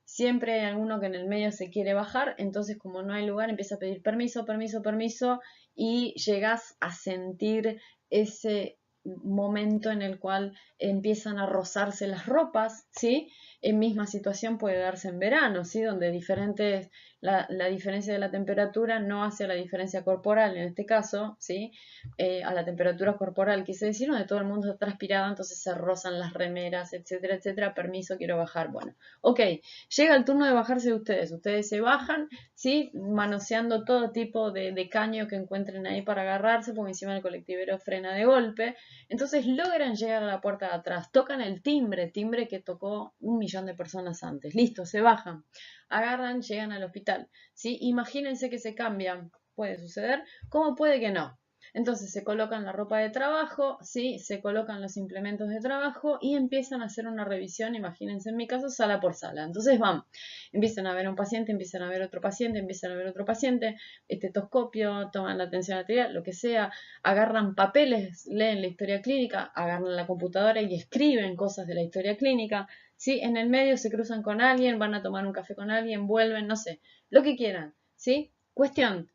siempre hay alguno que en el medio se quiere bajar, entonces como no hay lugar empieza a pedir permiso, permiso, permiso y llegas a sentir ese momento en el cual empiezan a rozarse las ropas, ¿sí? En misma situación puede darse en verano, ¿sí? Donde la diferencia de la temperatura no hace la diferencia corporal, en este caso, ¿sí? A la temperatura corporal, quise decir, donde todo el mundo está transpirado, entonces se rozan las remeras, etcétera, etcétera. Permiso, quiero bajar. Bueno, ok, llega el turno de bajarse de ustedes. Ustedes se bajan, ¿sí? Manoseando todo tipo de caño que encuentren ahí para agarrarse, porque encima el colectivero frena de golpe. Entonces logran llegar a la puerta de atrás, tocan el timbre que tocó 1.000.000 de personas antes. Listo, se bajan, agarran, llegan al hospital, ¿sí? Imagínense que se cambian. Puede suceder, como puede que no. Entonces se colocan la ropa de trabajo, ¿sí? Se colocan los implementos de trabajo y empiezan a hacer una revisión, imagínense en mi caso, sala por sala. Entonces van, empiezan a ver un paciente, empiezan a ver otro paciente, empiezan a ver otro paciente, estetoscopio, toman la atención arterial, lo que sea, agarran papeles, leen la historia clínica, agarran la computadora y escriben cosas de la historia clínica, ¿sí? En el medio se cruzan con alguien, van a tomar un café con alguien, vuelven, no sé, lo que quieran, ¿sí? Cuestión,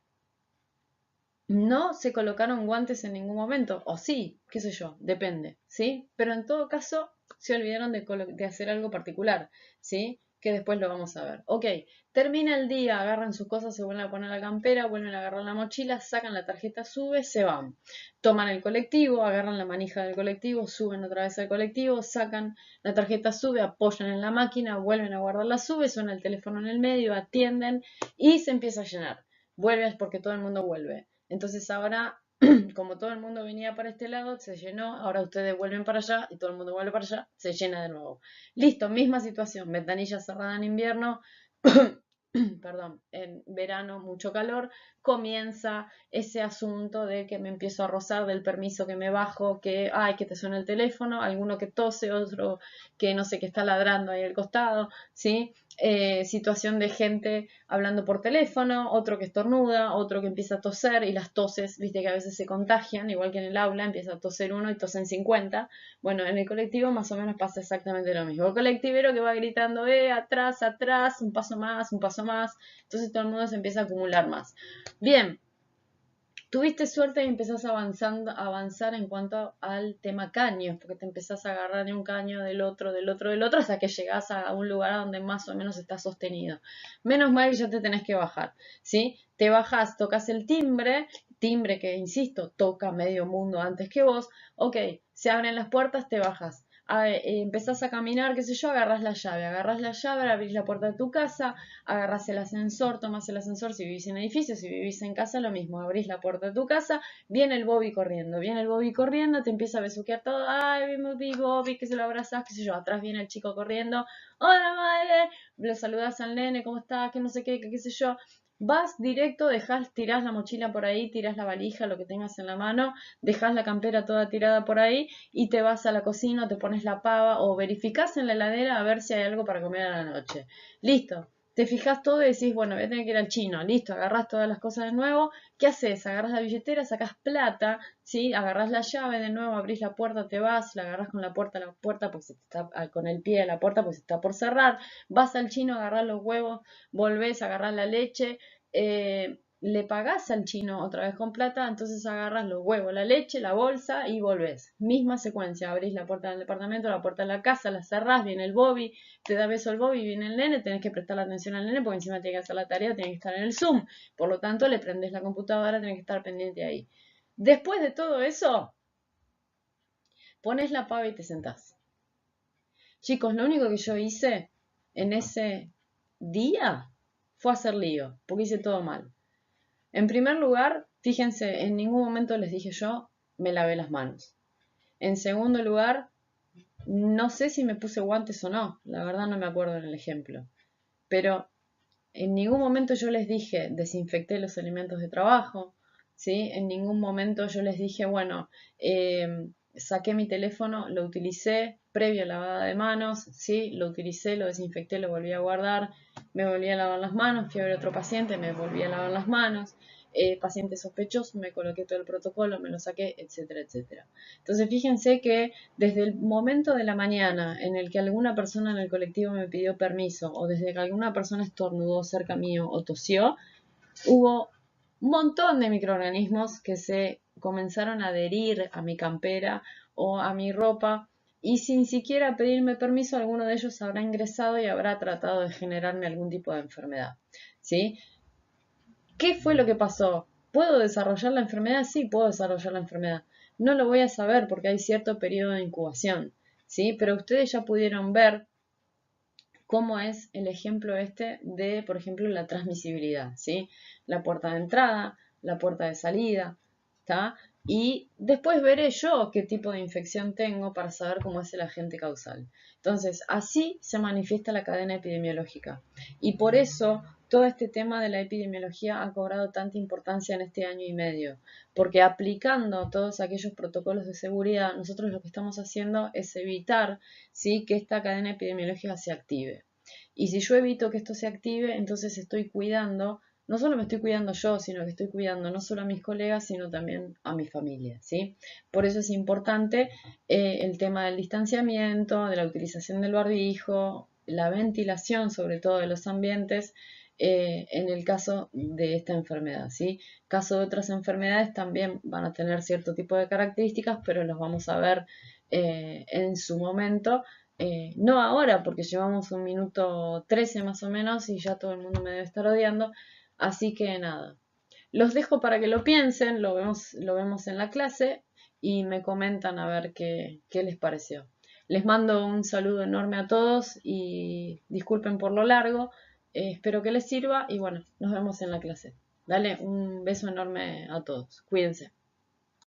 no se colocaron guantes en ningún momento, o sí, qué sé yo, depende, ¿sí? Pero en todo caso se olvidaron de hacer algo particular, ¿sí? Que después lo vamos a ver. Ok, termina el día, agarran sus cosas, se vuelven a poner la campera, vuelven a agarrar la mochila, sacan la tarjeta SUBE, se van. Toman el colectivo, agarran la manija del colectivo, suben otra vez al colectivo, sacan la tarjeta SUBE, apoyan en la máquina, vuelven a guardar la SUBE, suena el teléfono en el medio, atienden y se empieza a llenar. Vuelve porque todo el mundo vuelve. Entonces ahora, como todo el mundo venía para este lado, se llenó, ahora ustedes vuelven para allá y todo el mundo vuelve para allá, se llena de nuevo. Listo, misma situación, ventanilla cerrada en invierno, perdón, en verano mucho calor, comienza ese asunto de que me empiezo a rozar del permiso que me bajo, que, ay, que te suena el teléfono, alguno que tose, otro que no sé, que está ladrando ahí al costado, ¿sí? Situación de gente hablando por teléfono, otro que estornuda, otro que empieza a toser y las toses, viste que a veces se contagian, igual que en el aula, empieza a toser uno y tosen 50. Bueno, en el colectivo más o menos pasa exactamente lo mismo. El colectivero que va gritando, atrás, atrás, un paso más, un paso más, entonces todo el mundo se empieza a acumular más. Bien, tuviste suerte y empezás a avanzar en cuanto al tema caños, porque te empezás a agarrar de un caño, del otro, del otro, del otro, hasta que llegás a un lugar donde más o menos está sostenido. Menos mal que ya te tenés que bajar, ¿sí? Te bajás, tocas el timbre que, insisto, toca medio mundo antes que vos. Ok, se abren las puertas, te bajas. empezás a caminar, qué sé yo, agarrás la llave, abrís la puerta de tu casa, agarrás el ascensor, tomás el ascensor, si vivís en edificio, si vivís en casa, lo mismo, abrís la puerta de tu casa, viene el Bobby corriendo, te empieza a besuquear todo, ay, Bobby, que se lo abrazás, qué sé yo, atrás viene el chico corriendo, hola madre, lo saludás al nene, ¿cómo estás? Que no sé qué, que qué sé yo. Vas directo, tirás la mochila por ahí, tirás la valija, lo que tengas en la mano, dejás la campera toda tirada por ahí y te vas a la cocina, te pones la pava o verificás en la heladera a ver si hay algo para comer a la noche. Listo. Te fijas todo y decís, bueno, voy a tener que ir al chino. Listo, agarrás todas las cosas de nuevo. ¿Qué haces? Agarrás la billetera, sacás plata, ¿sí? Agarrás la llave de nuevo, abrís la puerta, te vas, la agarrás con la puerta, pues se te está, con el pie de la puerta, pues se está por cerrar. Vas al chino, agarrás los huevos, volvés, agarrás la leche, le pagás al chino otra vez con plata, entonces agarras los huevos, la leche, la bolsa y volvés. Misma secuencia, abrís la puerta del departamento, la puerta de la casa, la cerrás, viene el Bobby, te da beso el Bobby, viene el nene, tenés que prestar atención al nene porque encima tiene que hacer la tarea, tiene que estar en el Zoom. Por lo tanto, le prendés la computadora, tenés que estar pendiente ahí. Después de todo eso, pones la pava y te sentás. Chicos, lo único que yo hice en ese día fue hacer lío, porque hice todo mal. En primer lugar, fíjense, en ningún momento les dije yo, me lavé las manos. En segundo lugar, no sé si me puse guantes o no, la verdad no me acuerdo en el ejemplo. Pero en ningún momento yo les dije, desinfecté los elementos de trabajo, ¿sí? En ningún momento yo les dije, bueno, saqué mi teléfono, lo utilicé previo a lavada de manos, ¿sí? Lo utilicé, lo desinfecté, lo volví a guardar, me volví a lavar las manos, fui a ver otro paciente, me volví a lavar las manos, paciente sospechoso, me coloqué todo el protocolo, me lo saqué, etcétera, etcétera. Entonces fíjense que desde el momento de la mañana en el que alguna persona en el colectivo me pidió permiso o desde que alguna persona estornudó cerca mío o tosió, hubo un montón de microorganismos que se comenzaron a adherir a mi campera o a mi ropa y sin siquiera pedirme permiso, alguno de ellos habrá ingresado y habrá tratado de generarme algún tipo de enfermedad. ¿Sí? ¿Qué fue lo que pasó? ¿Puedo desarrollar la enfermedad? Sí, puedo desarrollar la enfermedad. No lo voy a saber porque hay cierto periodo de incubación, ¿sí? Pero ustedes ya pudieron ver cómo es el ejemplo este de, por ejemplo, la transmisibilidad, ¿sí? La puerta de entrada, la puerta de salida, ¿está? Y después veré yo qué tipo de infección tengo para saber cómo es el agente causal. Entonces, así se manifiesta la cadena epidemiológica. Y por eso todo este tema de la epidemiología ha cobrado tanta importancia en este año y medio, porque aplicando todos aquellos protocolos de seguridad, nosotros lo que estamos haciendo es evitar, ¿sí?, que esta cadena epidemiológica se active. Y si yo evito que esto se active, entonces estoy cuidando, no solo me estoy cuidando yo, sino que estoy cuidando no solo a mis colegas, sino también a mi familia, ¿sí? Por eso es importante el tema del distanciamiento, de la utilización del barbijo, la ventilación sobre todo de los ambientes, en el caso de esta enfermedad, ¿sí? Caso de otras enfermedades también van a tener cierto tipo de características, pero los vamos a ver en su momento. No ahora, porque llevamos 1 minuto 13 más o menos y ya todo el mundo me debe estar odiando. Así que nada, los dejo para que lo piensen, lo vemos en la clase y me comentan a ver qué les pareció. Les mando un saludo enorme a todos y disculpen por lo largo. Espero que les sirva y bueno, nos vemos en la clase. Dale, un beso enorme a todos. Cuídense.